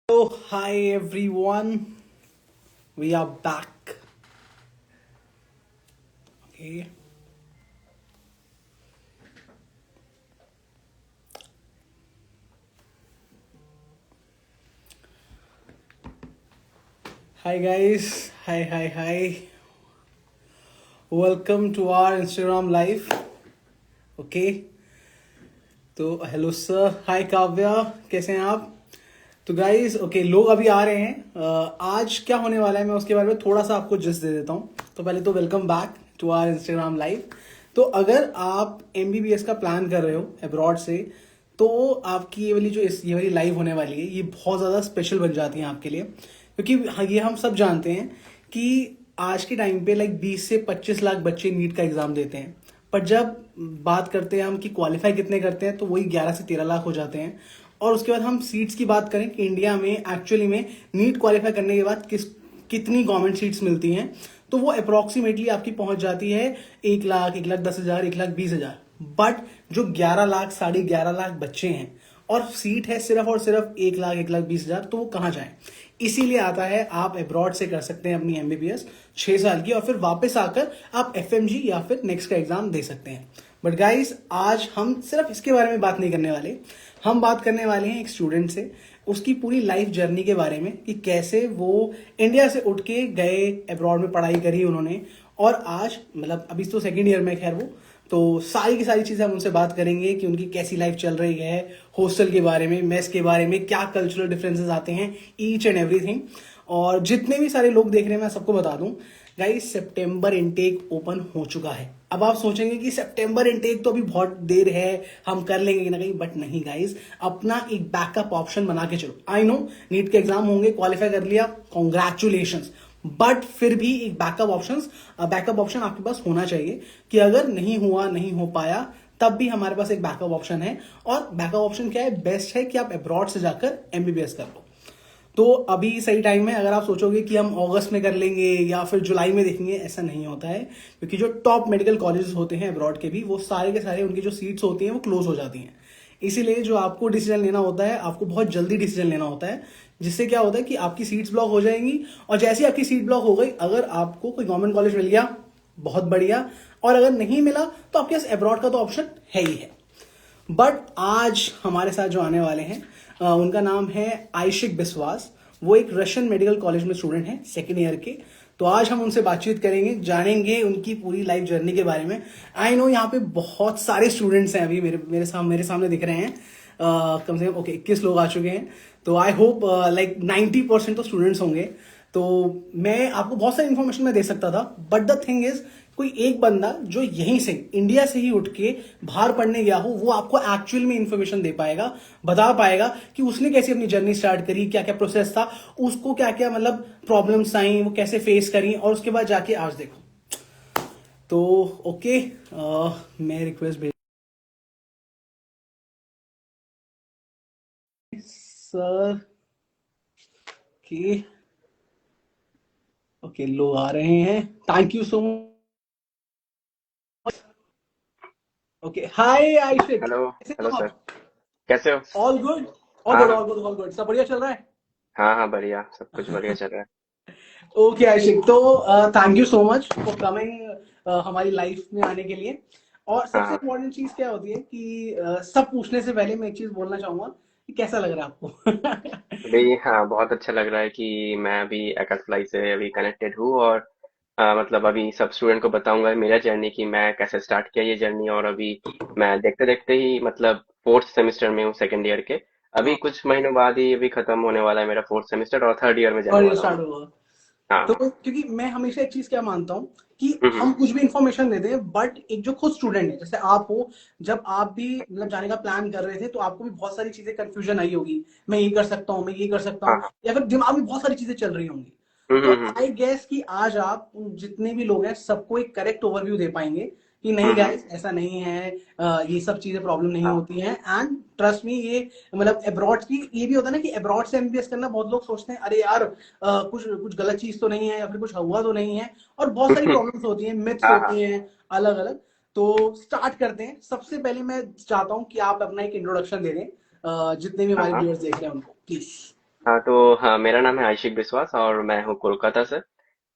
So, hi everyone, we are back. Okay. Hi guys, hi. Welcome to our Instagram live. Okay. तो hello sir, हाय काव्या, कैसे हैं आप? तो guys okay, लोग अभी आ रहे हैं। आज क्या होने वाला है मैं उसके बारे में थोड़ा सा आपको जस्ट दे देता हूँ। तो पहले तो welcome back to our Instagram live. तो अगर आप एमबीबीएस का प्लान कर रहे हो अब्रॉड से, तो आपकी ये वाली लाइव होने वाली है, ये बहुत ज़्यादा स्पेशल बन जाती है आपके लिए, क्योंकि ये हम सब जानते हैं कि आज के टाइम पे लाइक 20 से 25 लाख बच्चे नीट का एग्जाम देते हैं। पर जब बात करते हैं हम कि क्वालिफाई कितने करते हैं, तो वही 11 से 13 लाख हो जाते हैं। और उसके बाद हम सीट्स की बात करें कि इंडिया में एक्चुअली में नीट क्वालिफाई करने के बाद कितनी गवर्नमेंट सीट्स मिलती हैं, तो वो अप्रोक्सीमेटली आपकी पहुंच जाती है 1 लाख, 1,10,000, 1,20,000। बट जो 11 लाख, 11.5 लाख बच्चे हैं और सीट है सिर्फ और सिर्फ 1 लाख, 1,20,000, तो वो कहाँ जाए? इसीलिए आता है आप अब्रॉड से कर सकते हैं अपनी एमबीबीएस 6 साल की, और फिर वापस आकर आप एफएमजी या फिर नेक्स्ट का एग्जाम दे सकते हैं। बट गाइस, आज हम सिर्फ इसके बारे में बात नहीं करने वाले। हम बात करने वाले हैं एक स्टूडेंट से, उसकी पूरी लाइफ जर्नी के बारे में, कि कैसे वो इंडिया से उठ के गए, अब्रॉड में पढ़ाई करी उन्होंने, और आज मतलब अभी तो सेकेंड ईयर में खैर वो, तो सारी की सारी चीज़ें हम उनसे बात करेंगे कि उनकी कैसी लाइफ चल रही है, हॉस्टल के बारे में, मेस के बारे में, क्या कल्चरल डिफरेंसेस आते हैं, ईच एंड एवरीथिंग। और जितने भी सारे लोग देख रहे हैं मैं सबको बता दूं, गाइस सितंबर इनटेक ओपन हो चुका है। अब आप सोचेंगे कि सितंबर इनटेक तो अभी बहुत देर है, हम कर लेंगे कि ना कहीं, बट नहीं गाइस, अपना एक बैकअप ऑप्शन बना के चलो। आई नो नीट के एग्जाम होंगे, क्वालिफाई कर लिया, कॉन्ग्रेचुलेशंस, बट फिर भी एक बैकअप ऑप्शन आपके पास होना चाहिए, कि अगर नहीं हुआ, नहीं हो पाया, तब भी हमारे पास एक बैकअप ऑप्शन है। और बैकअप ऑप्शन क्या है? बेस्ट है कि आप अब्रॉड से जाकर एमबीबीएस कर लो। तो अभी सही टाइम है। अगर आप सोचोगे कि हम अगस्त में कर लेंगे या फिर जुलाई में देखेंगे, ऐसा नहीं होता है, क्योंकि जो टॉप मेडिकल कॉलेजेस होते हैं अब्रॉड के भी, वो सारे के सारे उनकी जो सीट्स होती हैं वो क्लोज हो जाती हैं। इसीलिए जो आपको डिसीजन लेना होता है, आपको बहुत जल्दी डिसीजन लेना होता है, जिससे क्या होता है कि आपकी सीट्स ब्लॉक हो जाएंगी। और जैसे ही आपकी सीट ब्लॉक हो गई, अगर आपको कोई गवर्नमेंट कॉलेज मिल गया, बहुत बढ़िया, और अगर नहीं मिला तो आपके पास अब्रॉड का तो ऑप्शन है ही है। बट आज हमारे साथ जो आने वाले हैं, उनका नाम है आयशिक बिस्वास। वो एक रशियन मेडिकल कॉलेज में स्टूडेंट हैं, सेकेंड ईयर के। तो आज हम उनसे बातचीत करेंगे, जानेंगे उनकी पूरी लाइफ जर्नी के बारे में। आई नो यहाँ पे बहुत सारे स्टूडेंट्स हैं, अभी मेरे सामने दिख रहे हैं। कम से कम 21 लोग आ चुके हैं। तो आई होप लाइक 90% तो स्टूडेंट्स होंगे। तो मैं आपको बहुत सारी इन्फॉर्मेशन मैं दे सकता था, बट द थिंग इज, कोई एक बंदा जो यहीं से इंडिया से ही उठ के बाहर पढ़ने गया हो, वो आपको एक्चुअल में इंफॉर्मेशन दे पाएगा, बता पाएगा कि उसने कैसे अपनी जर्नी स्टार्ट करी, क्या क्या प्रोसेस था, उसको क्या क्या मतलब प्रॉब्लम्स आई, वो कैसे फेस करी, और उसके बाद जाके आज देखो। तो ओके, मैं रिक्वेस्ट भेज सर कि ओके, लोग आ रहे हैं। Thank you so much. Okay, hi Aishik, hello. कैसे हेलो हो सर। आप? कैसे हो? ऑल गुड, ऑल हाँ गुड, हाँ। ऑल गुड, ऑल गुड, सब बढ़िया चल रहा है। हाँ हाँ, बढ़िया, सब कुछ बढ़िया चल रहा है। ओके आशिक, तो thank you so much for coming हमारी लाइफ में आने के लिए। और हाँ सबसे हाँ। इम्पोर्टेंट चीज क्या होती है कि सब पूछने से पहले मैं एक चीज बोलना चाहूंगा कि कैसा लग रहा है आपको? अभी हाँ, बहुत अच्छा लग रहा है कि मैं अभी एकफ्लाई से अभी कनेक्टेड हूँ और मतलब अभी सब स्टूडेंट को बताऊंगा मेरा जर्नी कि मैं कैसे स्टार्ट किया ये जर्नी। और अभी मैं देखते देखते ही मतलब फोर्थ सेमेस्टर में हूँ, सेकेंड ईयर के। अभी हाँ, कुछ महीनों बाद ही अभी खत्म होने वाला है मेरा फोर्थ सेमेस्टर और थर्ड ईयर में जाने और ये वाला हूँ स्टार्ट मैं। हुआ। हाँ तो हाँ। क्योंकि मैं हमेशा एक चीज क्या मानता हूँ कि हम्म। हम कुछ भी इंफॉर्मेशन देते हैं, बट एक जो खुद स्टूडेंट है जैसे आप हो, जब आप भी मतलब जाने का प्लान कर रहे थे, तो आपको भी बहुत सारी चीजें कंफ्यूजन आई होगी, मैं ये कर सकता हूँ, मैं ये कर सकता हाँ हूँ, हाँ। या फिर दिमाग में बहुत सारी चीजें चल रही होंगी। तो आई गेस कि आज आप उन जितने भी लोग हैं सबको एक करेक्ट ओवरव्यू दे पाएंगे कि नहीं हम्म। गाइस, ऐसा नहीं है, ये सब चीजें प्रॉब्लम नहीं हाँ होती हैं। एंड ट्रस्ट मी, ये मतलब अब्रॉड की ये भी होता है ना कि अब्रॉड से एमबीबीएस करना, बहुत लोग सोचते हैं अरे यार कुछ कुछ गलत चीज तो नहीं है, या फिर कुछ हुआ तो नहीं है, और बहुत सारी प्रॉब्लम्स होती हैं, मिथ्स हाँ हाँ। होती हैं अलग अलग। तो स्टार्ट करते हैं। सबसे पहले मैं चाहता हूं कि आप अपना एक इंट्रोडक्शन दे दें, जितने भी हाँ हमारे हाँ। व्यूअर्स देख रहे हैं उनको, प्लीज। हाँ तो हाँ, मेरा नाम है आशिक विश्वास और मैं हूँ कोलकाता से।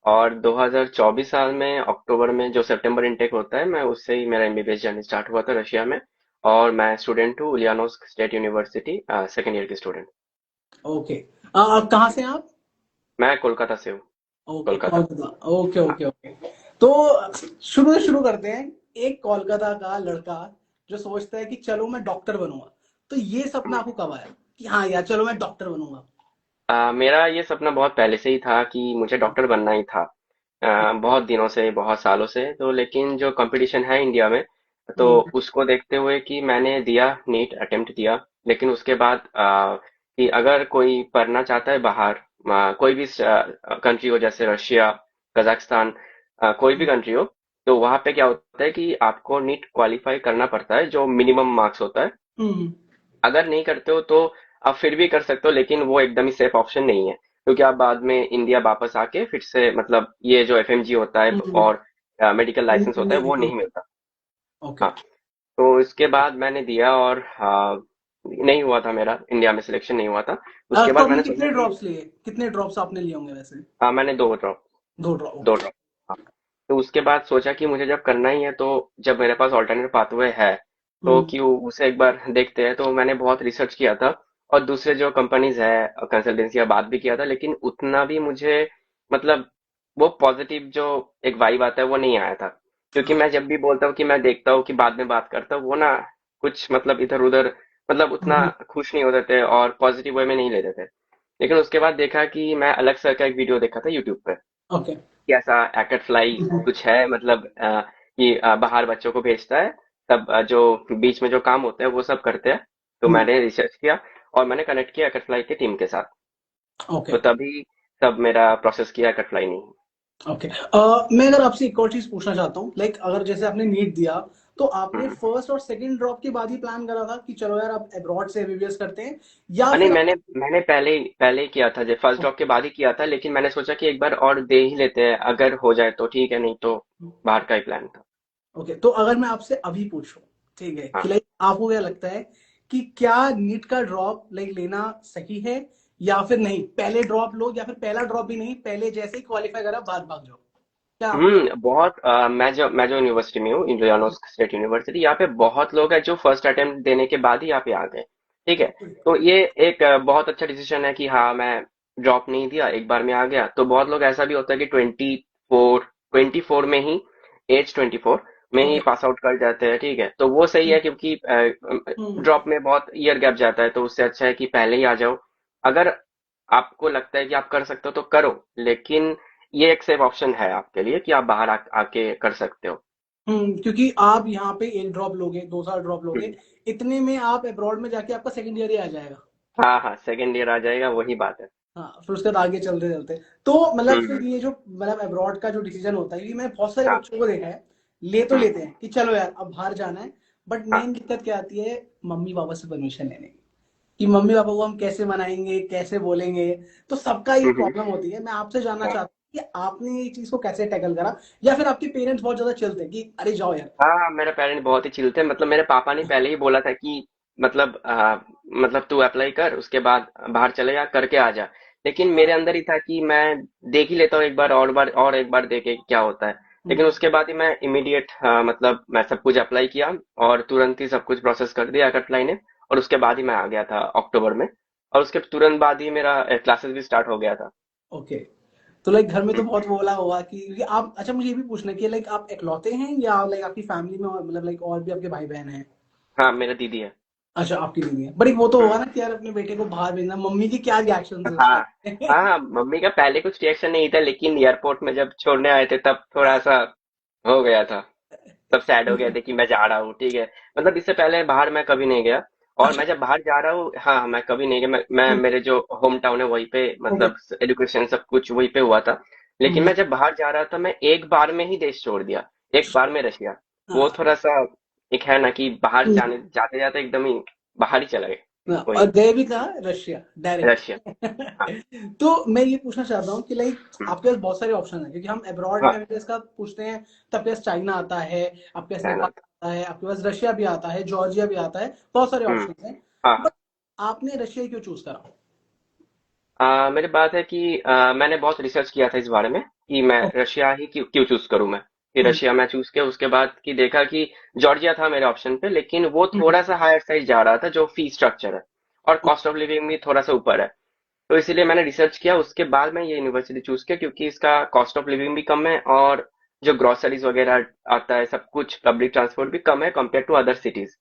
और 2024 साल में अक्टूबर में जो सितंबर इनटेक होता है, मैं उससे ही मेरा एमबीबीएस जर्नी स्टार्ट हुआ था रशिया में। और मैं स्टूडेंट हूँ उलियानोस्क स्टेट यूनिवर्सिटी, सेकेंड ईयर की स्टूडेंट। ओके। आप कहाँ से हैं आप? मैं कोलकाता से हूँ। ओके, कोलकाता। कोलकाता। ओके, हाँ। Okay, okay. तो शुरू से शुरू करते हैं। एक कोलकाता का लड़का जो सोचता है कि चलो मैं डॉक्टर बनूंगा, तो ये सपना आपको कब आया कि हाँ यार चलो मैं डॉक्टर बनूंगा? मेरा ये सपना बहुत पहले से ही था कि मुझे डॉक्टर बनना ही था। बहुत दिनों से, बहुत सालों से। तो लेकिन जो कंपटीशन है इंडिया में, तो हम्म, उसको देखते हुए कि मैंने दिया, नीट अटेम्प्ट दिया। लेकिन उसके बाद कि अगर कोई पढ़ना चाहता है बाहर, कोई भी कंट्री हो, जैसे रशिया, कजाकिस्तान, कोई भी कंट्री हो, तो वहाँ पे क्या होता है कि आपको नीट क्वालिफाई करना पड़ता है, जो मिनिमम मार्क्स होता है। हम्म, अगर नहीं करते हो तो आप फिर भी कर सकते हो, लेकिन वो एकदम ही सेफ ऑप्शन नहीं है, क्योंकि आप बाद में इंडिया वापस आके फिर से मतलब ये जो एफएमजी होता है हम्म। और मेडिकल लाइसेंस होता है वो नहीं मिलता। ओके। हाँ। तो इसके बाद मैंने दिया और नहीं हुआ था, मेरा इंडिया में सिलेक्शन नहीं हुआ था। उसके तो बाद आपने मैंने सोचा कितने कि ड्रॉप्स लिए? कितने ड्रॉप्स आपने लिए होंगे वैसे? मैंने दो ड्रॉप। दो ड्रॉप, दो ओके। ड्रॉप। हाँ। तो उसके बाद सोचा कि मुझे जब करना ही है, तो जब मेरे पास ऑल्टरनेट पाथवे है, तो हम्म, क्यों उसे एक बार देखते हैं। तो मैंने बहुत रिसर्च किया था और दूसरे जो कंपनीज है, कंसल्टेंसी का बात भी किया था, लेकिन उतना भी मुझे मतलब वो पॉजिटिव जो एक वाइब आता है वो नहीं आया था। क्योंकि हाँ, मैं जब भी बोलता हूँ कि मैं देखता हूँ कि बाद में बात करता हूँ, वो ना कुछ मतलब इधर उधर मतलब उतना हम्म, खुश नहीं होते थे और पॉजिटिव वे में नहीं लेते थे। लेकिन उसके बाद देखा कि मैं अलग सर का एक वीडियो देखा था यूट्यूब पे ओके। कि ऐसा एकेट फ्लाई कुछ है, मतलब कि बाहर बच्चों को भेजता है, तब जो बीच में जो काम होते हैं वो सब करते हैं। तो हम्म, मैंने रिसर्च किया और मैंने कनेक्ट किया एकेट फ्लाई की टीम के साथ। ओके, तो तभी तब मेरा प्रोसेस किया एकेट फ्लाई नहीं। ओके। मैं अगर आपसे एक और चीज पूछना चाहता हूँ, लाइक अगर जैसे आपने नीट दिया, तो आपने हम्म। फर्स्ट और सेकंड ड्रॉप के बाद ही प्लान करा था कि चलो यार अब अब्रॉड से एमबीबीएस करते हैं, या नहीं, फिर मैंने मैंने पहले ही किया था, जब फर्स्ट ड्रॉप के बाद ही किया था, लेकिन मैंने सोचा कि एक बार और दे ही लेते हैं, अगर हो जाए तो ठीक है, नहीं तो बाहर का ही प्लान था। ओके, तो अगर मैं आपसे अभी पूछूं, ठीक है, कि हाँ। लाइक आपको क्या लगता है कि क्या नीट का ड्रॉप लाइक लेना सही है, या फिर नहीं पहले ड्रॉप लो, या फिर पहला ड्रॉप भी नहीं, पहले जैसे ही क्वालिफाई करा बाहर भाग जाओ? क्या आपको क्या? बहुत मैं जो यूनिवर्सिटी में हूँ, इंडियानोस्क स्टेट यूनिवर्सिटी, यहाँ पे बहुत लोग हैं जो फर्स्ट अटेम्प्ट देने के बाद ही यहाँ पे आ गए। ठीक है। तो ये एक बहुत अच्छा डिसीजन है कि हाँ, मैं ड्रॉप नहीं दिया, एक बार में आ गया। तो बहुत लोग ऐसा भी होता है कि 24 में ही, एज 24 में ही ओके। पास आउट कर जाते हैं। ठीक है, तो वो सही है, क्योंकि हम्म, ड्रॉप में बहुत ईयर गैप जाता है, तो उससे अच्छा है कि पहले ही आ जाओ। अगर आपको लगता है कि आप कर सकते हो तो करो, लेकिन ये एक सेफ ऑप्शन है आपके लिए कि आप बाहर आके कर सकते हो। क्योंकि आप यहाँ पे एक ड्रॉप लोगे, 2 साल ड्रॉप लोगे, हम्म। इतने में आप अब्रॉड में जाके आपका सेकंड ईयर ही आ जाएगा। हाँ हाँ, सेकेंड ईयर आ जाएगा, वही बात है। हाँ, फिर उसके बाद आगे चलते चलते, तो मतलब फिर हम्म। ये जो मतलब अब्रॉड का जो डिसीजन होता है, ये मैंने बहुत सारे हाँ। बच्चों को देखा है, ले तो हम्म। लेते हैं कि चलो यार अब बाहर जाना है, बट हाँ। मेन दिक्कत क्या आती है? मम्मी पापा से परमिशन लेने की, कि मम्मी पापा को हम कैसे मनाएंगे, कैसे बोलेंगे। तो सबका ये हम्म। प्रॉब्लम होती है। मैं आपसे जानना हाँ। चाहता हूँ कि आपने ये चीज को कैसे टैकल करा, या फिर आपके पेरेंट्स बहुत ज्यादा चिल्लते हैं कि अरे जाओ यार? हाँ हाँ, मेरे पेरेंट्स बहुत ही चिल थे। मतलब मेरे पापा ने पहले ही बोला था कि मतलब मतलब तू अप्लाई कर, उसके बाद बाहर चले जा, करके आ जा। लेकिन मेरे अंदर ही था कि मैं देख ही लेता हूँ एक बार, और बार और एक बार देखे क्या होता है। लेकिन हम्म, उसके बाद ही मैं इमीडिएट मतलब मैं सब कुछ अप्लाई किया और तुरंत ही सब कुछ प्रोसेस कर दिया अप्लाई ने। और उसके बाद ही मैं आ गया था अक्टूबर में। और उसके तुरंत बाद ही मेरा क्लासेस भी स्टार्ट हो गया था। ओके। तो लाइक घर में तो बहुत बोला होगा कि क्योंकि आप, अच्छा मुझे ये भी पूछना है कि लाइक आप इकलौते हैं, या लाइक आपकी फैमिली में मतलब लाइक और भी आपके भाई बहन हैं? हाँ, मेरा दीदी है। अच्छा, आपकी दीदी है, बड़ी वो तो हम्म। होगा ना कि यार अपने बेटे को बाहर भेजना, मम्मी की क्या रिएक्शन है उस हाँ टाइम? हाँ हाँ, मम्मी का पहले कुछ रिएक्शन नहीं था, लेकिन एयरपोर्ट में जब छोड़ने आए थे तब थोड़ा सा हो गया था। सब सैड हो गए थे कि मैं जा रहा हूँ। ठीक है। मतलब इससे पहले बाहर मैं कभी नहीं गया। और अच्छा। मैं जब बाहर जा रहा हूँ, हाँ, मैं कभी नहीं गया। मैं मेरे जो होम टाउन है वहीं पे, ओके। मतलब एजुकेशन सब कुछ वहीं पे हुआ था। लेकिन मैं जब बाहर जा रहा था, मैं एक बार में ही देश छोड़ दिया, एक बार में रशिया। वो थोड़ा सा एक है ना कि बाहर जाने जाते जाते एकदम ही बाहर ही चला गए। वही। और गए भी कहा? Russia Russia. डायरेक्ट? हाँ तो मैं ये पूछना चाहता हूँ कि लाइक आपके पास बहुत सारे ऑप्शन हैं, क्योंकि हम अब्रॉड में हाँ। एमबीबीएस का पूछते हैं तो आपके पास चाइना आता है, आपके पास रहना नेपाल था। आता है, आपके पास रशिया भी आता है, जॉर्जिया भी आता है, बहुत सारे हम्म। ऑप्शन हैं। हाँ। बट आपने रशिया क्यों चूज करा? मेरी बात है कि मैंने बहुत रिसर्च किया था इस बारे में कि मैं ओके। रशिया ही क्यों क्यों चूज करूं मैं। कि हम्म। रशिया मैं चूज किया, उसके बाद कि देखा कि जॉर्जिया था मेरे ऑप्शन पे, लेकिन वो हम्म। थोड़ा सा हायर साइड जा रहा था जो फी स्ट्रक्चर है, और कॉस्ट ऑफ लिविंग भी थोड़ा सा ऊपर है। तो इसीलिए मैंने रिसर्च किया, उसके बाद मैं ये यूनिवर्सिटी चूज किया, क्योंकि इसका कॉस्ट ऑफ लिविंग भी कम है, और जो ग्रोसरीज वगैरह आता है, सब कुछ पब्लिक ट्रांसपोर्ट भी कम है compare to other cities,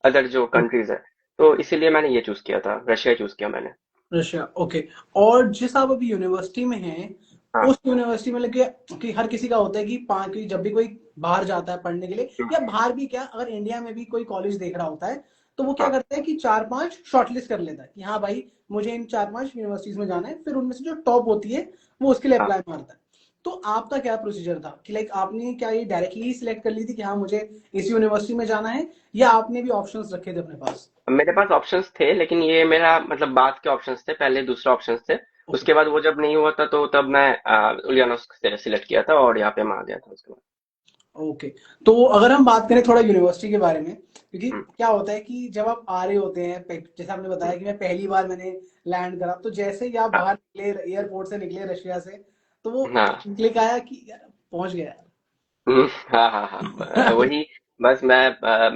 other जो कंट्रीज है। तो इसीलिए मैंने ये चूज किया था, रशिया चूज किया मैंने। Russia, okay. और जिस आप अभी यूनिवर्सिटी में हैं, हाँ। उस यूनिवर्सिटी में लगे कि हर किसी का होता है कि कि जब भी कोई बाहर जाता है पढ़ने के लिए, या बाहर भी क्या, अगर इंडिया में भी कोई कॉलेज देख रहा होता है, तो वो क्या हाँ। करता है कि चार पांच शॉर्टलिस्ट कर लेता है कि हाँ भाई, मुझे इन चार पांच यूनिवर्सिटीज में जाना है, फिर उनमें से जो टॉप होती है वो उसके लिए हाँ। अप्लाई मारता है। तो आपका क्या प्रोसीजर था कि लाइक आपने क्या ये डायरेक्टली ही सिलेक्ट कर ली थी कि हाँ मुझे इस यूनिवर्सिटी में जाना है, या आपने भी ऑप्शंस रखे थे अपने पास? मेरे पास ऑप्शंस थे, लेकिन ये मेरा मतलब बाद के ऑप्शंस थे, पहले दूसरे ऑप्शंस थे। ओके। उसके बाद वो जब नहीं हुआ था, तो तब मैं उलियानोस्क से सिलेक्ट किया था, और यहाँ पे मैं आ गया था उसके बाद। ओके। तो अगर हम बात करें थोड़ा यूनिवर्सिटी के बारे में, क्योंकि हम्म। क्या होता है कि जब आप आ रहे होते हैं, जैसे आपने बताया कि मैं पहली बार मैंने लैंड करा, तो जैसे ही आप हाँ। बाहर निकले, एयरपोर्ट से निकले रशिया से, तो वो हाँ। क्लिक आया कि यार पहुंच गया हाँ। हाँ। हाँ। यार। वही। बस मैं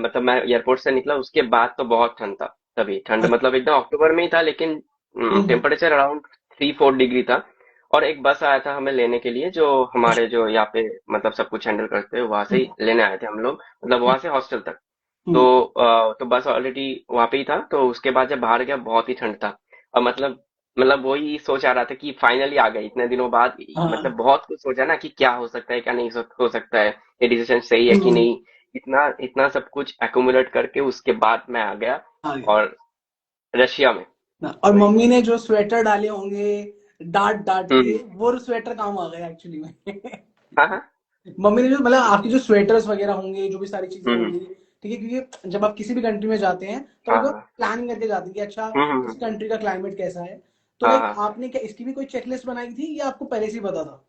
मतलब मैं एयरपोर्ट से निकला, उसके बाद तो बहुत ठंड था। तभी ठंड मतलब एकदम अक्टूबर में ही था, लेकिन हम्म। टेम्परेचर अराउंड 3-4 डिग्री था। और एक बस आया था हमें लेने के लिए, जो हमारे जो यहाँ पे मतलब सब कुछ हैंडल करते हैं, वहां से ही लेने आए थे हम लोग, मतलब वहां से हॉस्टल तक। हम्म। तो बस ऑलरेडी वहां पे ही था, तो उसके बाद जब बाहर गया बहुत ही ठंड था। और मतलब वही सोच आ रहा था कि फाइनली आ गए इतने दिनों बाद। मतलब हाँ। बहुत कुछ सोचा ना कि क्या हो सकता है, क्या नहीं हो सकता है, ये डिसीजन सही है कि हम्म। नहीं। इतना इतना सब कुछ एक्यूमुलेट करके उसके बाद मैं आ गया, आ गया। और रशिया में। और वही। मम्मी ने जो स्वेटर डाले होंगे डांट डांट के, हम्म। वो स्वेटर काम आ गए एक्चुअली में। हाँ। हाँ। मम्मी ने जो मतलब आपकी जो स्वेटर्स वगैरह होंगे, जो भी सारी चीजें हम्म। होंगी, ठीक है, क्योंकि जब आप किसी भी कंट्री में जाते हैं तो हाँ। एक बार हाँ। प्लान करके जाते हैं कि अच्छा इस हम्म। कंट्री का क्लाइमेट कैसा है। तो हाँ। लाइक हाँ। आपने क्या इसकी भी कोई चेकलिस्ट बनाई थी, या आपको पहले से ही पता था?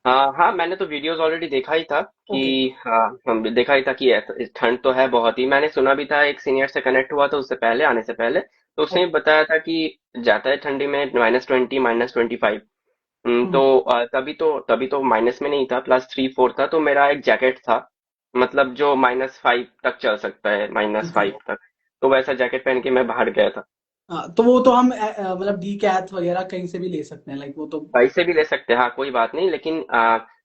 हाँ। हाँ, मैंने तो वीडियोस ऑलरेडी देखा ही था कि ओके। हाँ, हम देखा ही था कि ठंड तो है बहुत ही। मैंने सुना भी था, एक सीनियर से कनेक्ट हुआ था उससे पहले, आने से पहले, तो उसने ओके। बताया था कि जाता है ठंडी में -20 -25। हम्म। तो तभी तो माइनस में नहीं था, +3-4 था, तो मेरा एक जैकेट था, मतलब जो -5 तक चल सकता है, ओके। -5 तक। तो वैसा जैकेट पहन के मैं बाहर गया था। हाँ, तो वो तो हम मतलब डी कैथ वगैरह कहीं से भी ले सकते हैं, लाइक वो तो। पैसे भी ले सकते हैं, हाँ कोई बात नहीं, लेकिन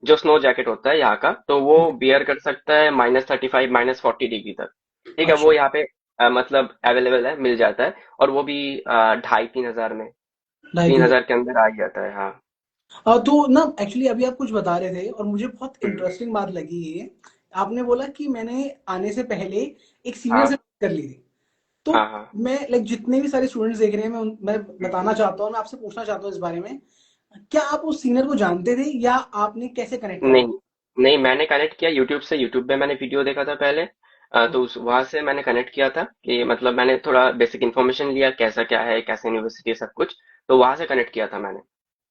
जो स्नो जैकेट होता है यहाँ का, तो वो ओके। बियर कर सकता है -35 -40 डिग्री तक। ठीक है, वो अच्छा। यहाँ पे मतलब अवेलेबल है, मिल जाता है। और वो भी 2,500-3,000 में, ढाई तीन तीन हजार के अंदर आ ही जाता है। हाँ। तो ना एक्चुअली अभी आप कुछ बता रहे थे और मुझे बहुत हम्म। इंटरेस्टिंग बात लगी ये। आपने बोला कि मैंने आने से पहले एक सीनियर से हाँ। बात कर ली थी। तो हाँ। हाँ। मैं लाइक जितने भी सारे स्टूडेंट्स देख रहे हैं, मैं बताना चाहता हूँ, मैं आपसे पूछना चाहता हूँ इस बारे में, क्या आप उस सीनियर को जानते थे, या आपने कैसे कनेक्ट करा? नहीं। नहीं, मैंने कनेक्ट किया यूट्यूब से, यूट्यूब पे मैंने वीडियो देखा था पहले। तो उस वहां से मैंने कनेक्ट किया था कि मतलब मैंने थोड़ा बेसिक इन्फॉर्मेशन लिया, कैसा क्या है, कैसे यूनिवर्सिटी है, सब कुछ। तो वहां से कनेक्ट किया था मैंने।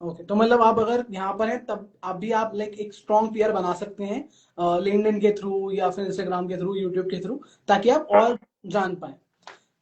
ओके, तो मतलब आप अगर यहाँ पर हैं तब आप भी आप लाइक एक स्ट्रॉन्ग पेयर बना सकते हैं लिंक्डइन के थ्रू, या फिर इंस्टाग्राम के थ्रू, यूट्यूब के थ्रू, ताकि आप हाँ। और जान पाए।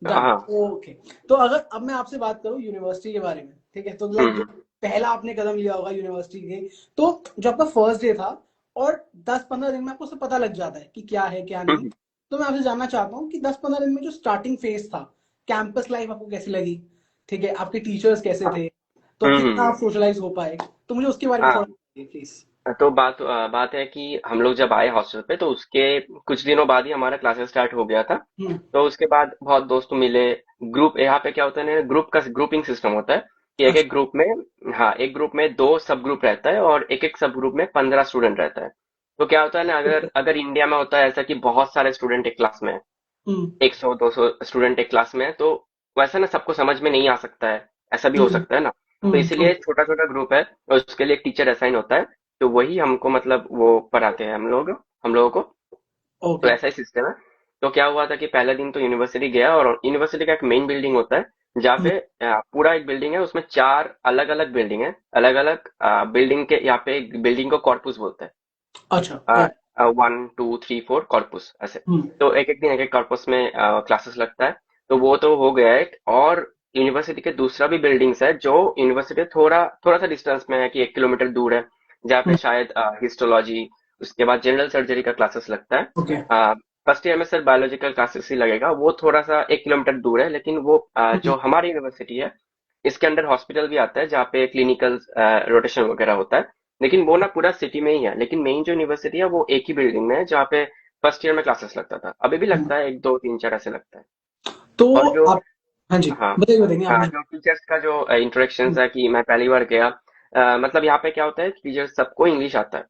डन। हाँ। ओके। तो अगर अब मैं आपसे बात करूं यूनिवर्सिटी के बारे में, ठीक है, तो लाइक जो हम्म। पहला आपने कदम लिया होगा यूनिवर्सिटी के, तो जो आपका फर्स्ट डे था, और 10-15 दिन में आपको सब पता लग जाता है कि क्या है क्या नहीं, हम्म। तो मैं आपसे जानना चाहता हूँ कि 10-15 दिन में जो स्टार्टिंग फेज था, कैंपस लाइफ आपको कैसी लगी? ठीक है, आपके टीचर्स कैसे थे? तो कितना हम्म। आप सोशलाइज हो पाए? तो मुझे उसके बारे में थोड़ा हाँ। प्लीज। तो बात है कि हम लोग जब आए हॉस्टल पे, तो उसके कुछ दिनों बाद ही हमारा क्लासेस स्टार्ट हो गया था। हम्म। तो उसके बाद बहुत दोस्त मिले। ग्रुप यहाँ पे क्या होता है ना, ग्रुपिंग सिस्टम होता है कि एक अच्छा। एक ग्रुप में, हाँ एक ग्रुप में 2 सब ग्रुप रहता है, और एक एक सब ग्रुप में 15 स्टूडेंट रहता है। तो क्या होता है ना, अगर अगर इंडिया में होता है ऐसा कि बहुत सारे स्टूडेंट एक क्लास में है, हम्म। 100-200 स्टूडेंट एक क्लास में है, तो वैसा ना सबको समझ में नहीं आ सकता है, ऐसा भी हो हम्म। सकता है ना। तो हम्म। इसीलिए छोटा छोटा ग्रुप है, और उसके लिए एक टीचर असाइन होता है। तो वही हमको मतलब वो पढ़ाते हैं हम लोगों को। तो ओके। ऐसा ही सिस्टम है। तो क्या हुआ था कि पहला दिन तो यूनिवर्सिटी गया, और यूनिवर्सिटी का एक मेन बिल्डिंग होता है, जहाँ पे पूरा एक बिल्डिंग है, उसमें 4 अलग अलग बिल्डिंग है, अलग अलग बिल्डिंग के, यहाँ पे बिल्डिंग को कॉर्पस बोलते हैं। अच्छा। कौन? 1 2 3 4 कॉर्पस ऐसे। हम्म। तो एक एक दिन एक एक कॉर्पस में क्लासेस लगता है। तो वो तो हो गया है। और यूनिवर्सिटी के दूसरा भी बिल्डिंग्स है जो यूनिवर्सिटी थोड़ा थोड़ा सा डिस्टेंस में है कि 1 किलोमीटर दूर है, जहाँ पे शायद हिस्टोलॉजी, उसके बाद जनरल सर्जरी का क्लासेस लगता ओके। है। फर्स्ट ईयर में सर बायोलॉजिकल क्लासेस ही लगेगा, वो थोड़ा सा 1 किलोमीटर दूर है, लेकिन वो जो हमारी यूनिवर्सिटी है इसके अंडर हॉस्पिटल भी आता है जहाँ पे क्लिनिकल रोटेशन वगैरह होता है। लेकिन वो ना पूरा सिटी में ही है, लेकिन मेन जो यूनिवर्सिटी है वो एक ही बिल्डिंग में है जहाँ पे फर्स्ट ईयर में क्लासेस लगता था, अभी भी लगता है, एक दो तीन चार ऐसे लगता है। तो और जो आप, हाँ जी, हाँ बताइए बताइए हाँ, आपने। जो टीचर्स का जो इंटरेक्शन है कि मैं पहली बार गया, मतलब यहाँ पे क्या होता है, टीचर्स सबको इंग्लिश आता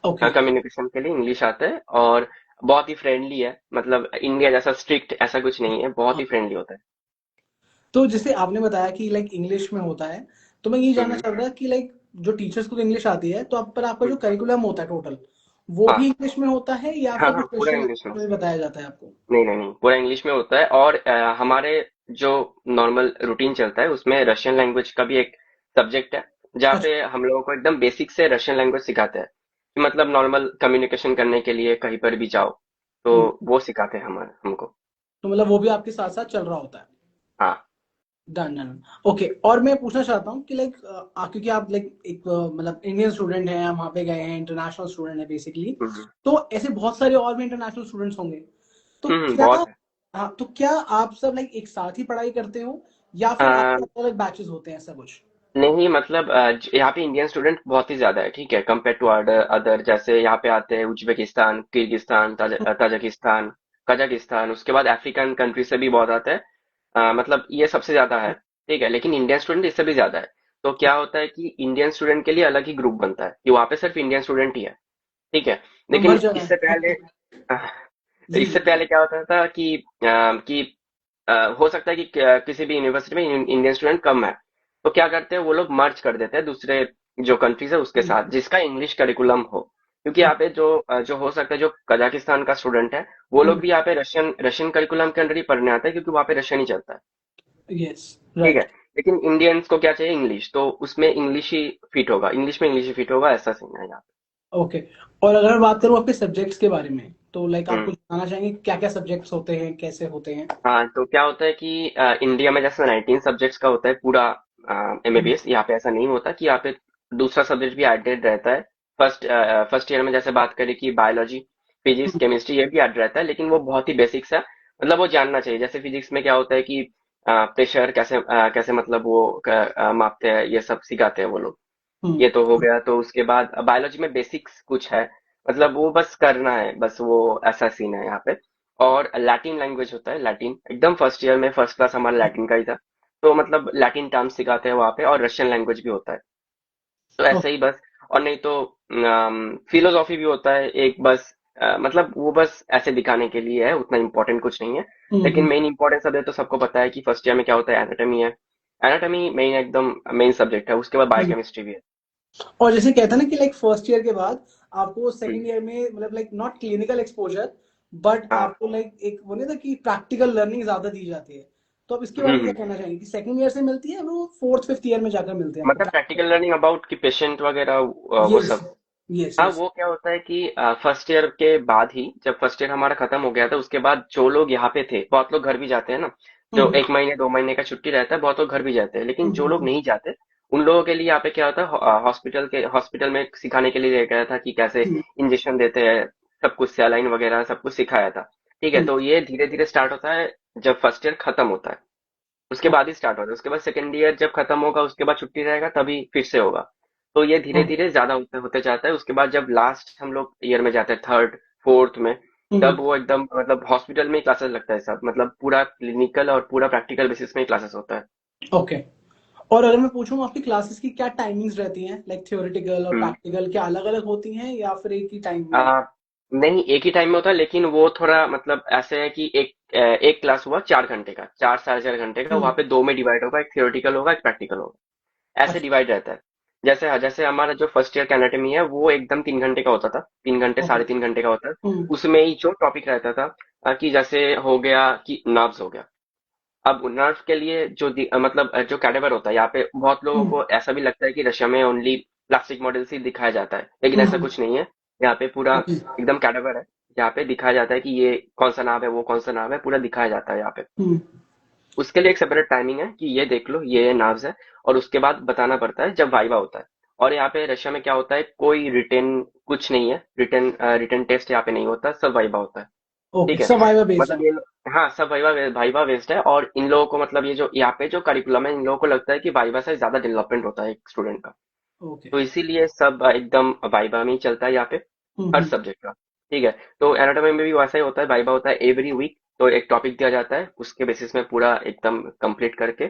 ओके। है, कम्युनिकेशन के लिए इंग्लिश आता है, और बहुत ही फ्रेंडली है, मतलब इंडिया जैसा स्ट्रिक्ट ऐसा कुछ नहीं है, बहुत ही फ्रेंडली होता है। तो जैसे आपने बताया कि लाइक इंग्लिश में होता है, तो मैं ये जानना हम्म चाह रहा था कि लाइक जो टीचर्स को तो इंग्लिश आती है, तो आप पर आपका जो हम्म, करिकुलम होता है टोटल, वो भी हाँ इंग्लिश में होता है या हाँ फिर हाँ, कुछ पूरा रशियन इंग्लिश में। लैंग्वेज में बताया जाता है आपको? नहीं नहीं नहीं, पूरा इंग्लिश में होता है, और हमारे जो नॉर्मल रूटीन चलता है उसमें रशियन लैंग्वेज का भी एक सब्जेक्ट है, जहाँ अच्छा। पे हम लोगों को एकदम बेसिक से रशियन लैंग्वेज सिखाते हैं, कि मतलब नॉर्मल कम्युनिकेशन करने के लिए कहीं पर भी जाओ तो हम्म, वो सिखाते हैं हमारे हमको। तो मतलब वो भी आपके साथ साथ चल रहा होता है। हाँ। Done done. ओके, और मैं पूछना चाहता हूँ कि लाइक क्योंकि आप लाइक एक मतलब इंडियन स्टूडेंट हैं, वहाँ पे गए हैं, इंटरनेशनल स्टूडेंट है बेसिकली, हम्म तो ऐसे बहुत सारे और भी इंटरनेशनल स्टूडेंट्स होंगे, तो क्या, बहुत है। हाँ, तो क्या आप सब लाइक एक साथ ही पढ़ाई करते हो या फिर आपके अलग अलग बैचेस होते हैं, ऐसा कुछ? नहीं मतलब यहाँ पे इंडियन स्टूडेंट बहुत ही ज्यादा है, ठीक है, कंपेयर टू अदर अदर, जैसे यहाँ पे आते हैं उज्बेकिस्तान, किर्गिस्तान, ताजिकिस्तान, कजाकिस्तान, उसके बाद अफ्रीकन कंट्री से भी बहुत आते हैं। मतलब ये सबसे ज्यादा है, ठीक है, लेकिन इंडियन स्टूडेंट इससे भी ज्यादा है। तो क्या होता है कि इंडियन स्टूडेंट के लिए अलग ही ग्रुप बनता है कि वहाँ पे सिर्फ इंडियन स्टूडेंट ही है, ठीक है। तो मर लेकिन जाना इससे है। पहले जी इससे जी। पहले क्या होता था कि हो सकता है कि किसी भी यूनिवर्सिटी में इंडियन स्टूडेंट कम है, तो क्या करते हैं वो लोग मर्ज कर देते हैं दूसरे जो कंट्रीज है उसके साथ जिसका इंग्लिश करिकुलम हो, क्योंकि यहाँ पे जो हो सकता है जो कजाकिस्तान का स्टूडेंट है वो लोग भी यहाँ पे रशियन रशियन करिकुलम के अंडर ही पढ़ने आता है, क्योंकि वहाँ पे रशियन ही चलता है, यस, ठीक है। राइट। लेकिन इंडियंस को क्या चाहिए, इंग्लिश, तो उसमें इंग्लिश ही फिट होगा, इंग्लिश में इंग्लिश ही फिट होगा, ऐसा सीन है यहाँ ओके, और अगर मैं बात करूँ आपके सब्जेक्ट्स के बारे में, तो लाइक पे। आप कुछ बताना चाहेंगे क्या क्या सब्जेक्ट्स होते हैं, कैसे होते हैं? हाँ, तो क्या होता है कि इंडिया में जैसे 19 सब्जेक्ट्स का होता है पूरा एमबीबीएस, यहाँ पे ऐसा नहीं होता, कि यहाँ पे दूसरा सब्जेक्ट भी एडेड रहता है। फर्स्ट ईयर में जैसे बात करें कि बायोलॉजी, फिजिक्स, केमिस्ट्री, ये भी ऐड रहता है, लेकिन वो बहुत ही बेसिक्स है, मतलब वो जानना चाहिए। जैसे फिजिक्स में क्या होता है कि प्रेशर कैसे कैसे मतलब वो मापते हैं, ये सब सिखाते हैं वो लोग, हम्म। ये तो हो गया। तो उसके बाद बायोलॉजी में बेसिक्स कुछ है, मतलब वो बस करना है, बस वो ऐसा सीन है यहाँ पे। और लैटिन लैंग्वेज होता है, लैटिन एकदम फर्स्ट ईयर में फर्स्ट क्लास हमारा लैटिन का ही था, तो मतलब लैटिन टर्म्स सिखाते हैं वहाँ पे, और रशियन लैंग्वेज भी होता है, तो ऐसे ही बस। और नहीं तो फिलोसॉफी भी होता है एक, बस मतलब वो बस ऐसे दिखाने के लिए है, उतना इम्पोर्टेंट कुछ नहीं है। लेकिन हम्म। मेन इंपॉर्टेंट सब्जेक्ट तो सबको पता है कि फर्स्ट ईयर में क्या होता है, एनाटॉमी है। एनाटॉमी मेन एकदम मेन सब्जेक्ट है, उसके बाद हम्म। बायोकेमिस्ट्री भी है। और जैसे कहता है ना कि लाइक फर्स्ट ईयर के बाद आपको हम्म, सेकंड ईयर में मतलब like not clinical exposure, but हाँ। आपको लाइक एक बोले था कि प्रैक्टिकल लर्निंग ज्यादा दी जाती है, तो आप इसके बारे में क्या हम्म, कहना चाहेंगे कि सेकंड ईयर से मिलती है वो फोर्थ फिफ्थ ईयर में जाकर मिलते हैं आपको मतलब प्रैक्टिकल? प्रैक्टिकल लर्निंग अबाउट कि पेशेंट वगैरह वो यस सब। यस हाँ, यस। वो क्या होता है कि फर्स्ट ईयर के बाद ही, जब फर्स्ट ईयर हमारा खत्म हो गया था उसके बाद जो लोग यहाँ पे थे, बहुत लोग घर भी जाते हैं ना, जो हम्म 1 महीने 2 महीने का छुट्टी रहता है, बहुत लोग घर भी जाते हैं, लेकिन जो लोग हम्म नहीं जाते उन लोगों के लिए यहाँ पे क्या होता है, हॉस्पिटल में सिखाने के लिए दिया गया था कि कैसे हम्म इंजेक्शन देते हैं, सब कुछ सैलाइन वगैरह सब कुछ सिखाया था, ठीक है। हम्म। तो ये धीरे धीरे स्टार्ट होता है जब फर्स्ट ईयर खत्म होता है, उसके बाद ही स्टार्ट होता है, उसके बाद सेकेंड ईयर जब खत्म होगा उसके बाद छुट्टी रहेगा तभी फिर से होगा। तो ये धीरे ओके। धीरे ज्यादा होते होते जाता है, उसके बाद जब लास्ट हम लोग ईयर में जाते हैं, थर्ड फोर्थ में, हम्म। तब वो एकदम मतलब हॉस्पिटल में ही क्लासेस लगता है सब, मतलब पूरा क्लिनिकल और पूरा प्रैक्टिकल बेसिस में ही क्लासेस होता है। ओके, और अगर मैं पूछूं आपकी क्लासेस की क्या टाइमिंग्स रहती हैं, लाइक थ्योरेटिकल और हम्म। प्रैक्टिकल क्या अलग अलग होती हैं या फिर एक ही टाइम में? आ, नहीं, एक ही टाइम में होता है, लेकिन वो थोड़ा मतलब ऐसे है कि एक क्लास हुआ 4 घंटे का, 4 साढ़े 4 घंटे का, वहाँ हम्म। पे दो में डिवाइड होगा, एक थियोरेटिकल होगा एक प्रैक्टिकल होगा, ऐसे अच्छा। डिवाइड रहता है। जैसे जैसे हमारा जो फर्स्ट ईयर का एनाटॉमी है वो एकदम 3 घंटे का होता था, 3 घंटे ओके। 3.5 घंटे का होता है। हम्म उसमें ही जो टॉपिक रहता था कि जैसे हो गया कि नर्व्स हो गया, अब नर्व के लिए मतलब जो कैडेवर होता है, यहाँ पे बहुत लोगों हम्म को ऐसा भी लगता है कि रशिया में ओनली प्लास्टिक मॉडल्स ही दिखाया जाता है, लेकिन ऐसा हम्म। कुछ नहीं है। यहाँ पे पूरा ओके। एकदम कैडेवर है, यहाँ पे दिखाया जाता है कि ये कौन सा नाव है, वो कौन सा नाव है, पूरा दिखाया जाता है यहाँ पे। हम्म। उसके लिए एक सेपरेट टाइमिंग है कि ये देख लो ये नर्व्स है, और उसके बाद बताना पड़ता है जब वाइवा होता है। और यहाँ पे रशिया में क्या होता है, कोई रिटेन कुछ नहीं है, रिटेन रिटेन टेस्ट यहाँ पे नहीं होता, सब वाइवा होता है। ओके, ठीक है, सर्वाइवर बेस्ड है। मतलब ये हाँ सब वाइवा वाइवा बेस्ड है, और इन लोगों को मतलब ये जो यहाँ पे जो करिकुलम है, इन लोगों को लगता है कि वाइवा से ज्यादा डेवलपमेंट होता है एक स्टूडेंट का। ओके। तो इसीलिए सब एकदम वाइवा में ही चलता है यहाँ पे, हर हम्म। सब्जेक्ट का। ठीक है, तो एनाटॉमी में भी वैसा ही होता है, वाइवा होता है एवरी वीक। तो एक टॉपिक दिया जाता है, उसके बेसिस में पूरा एकदम कंप्लीट करके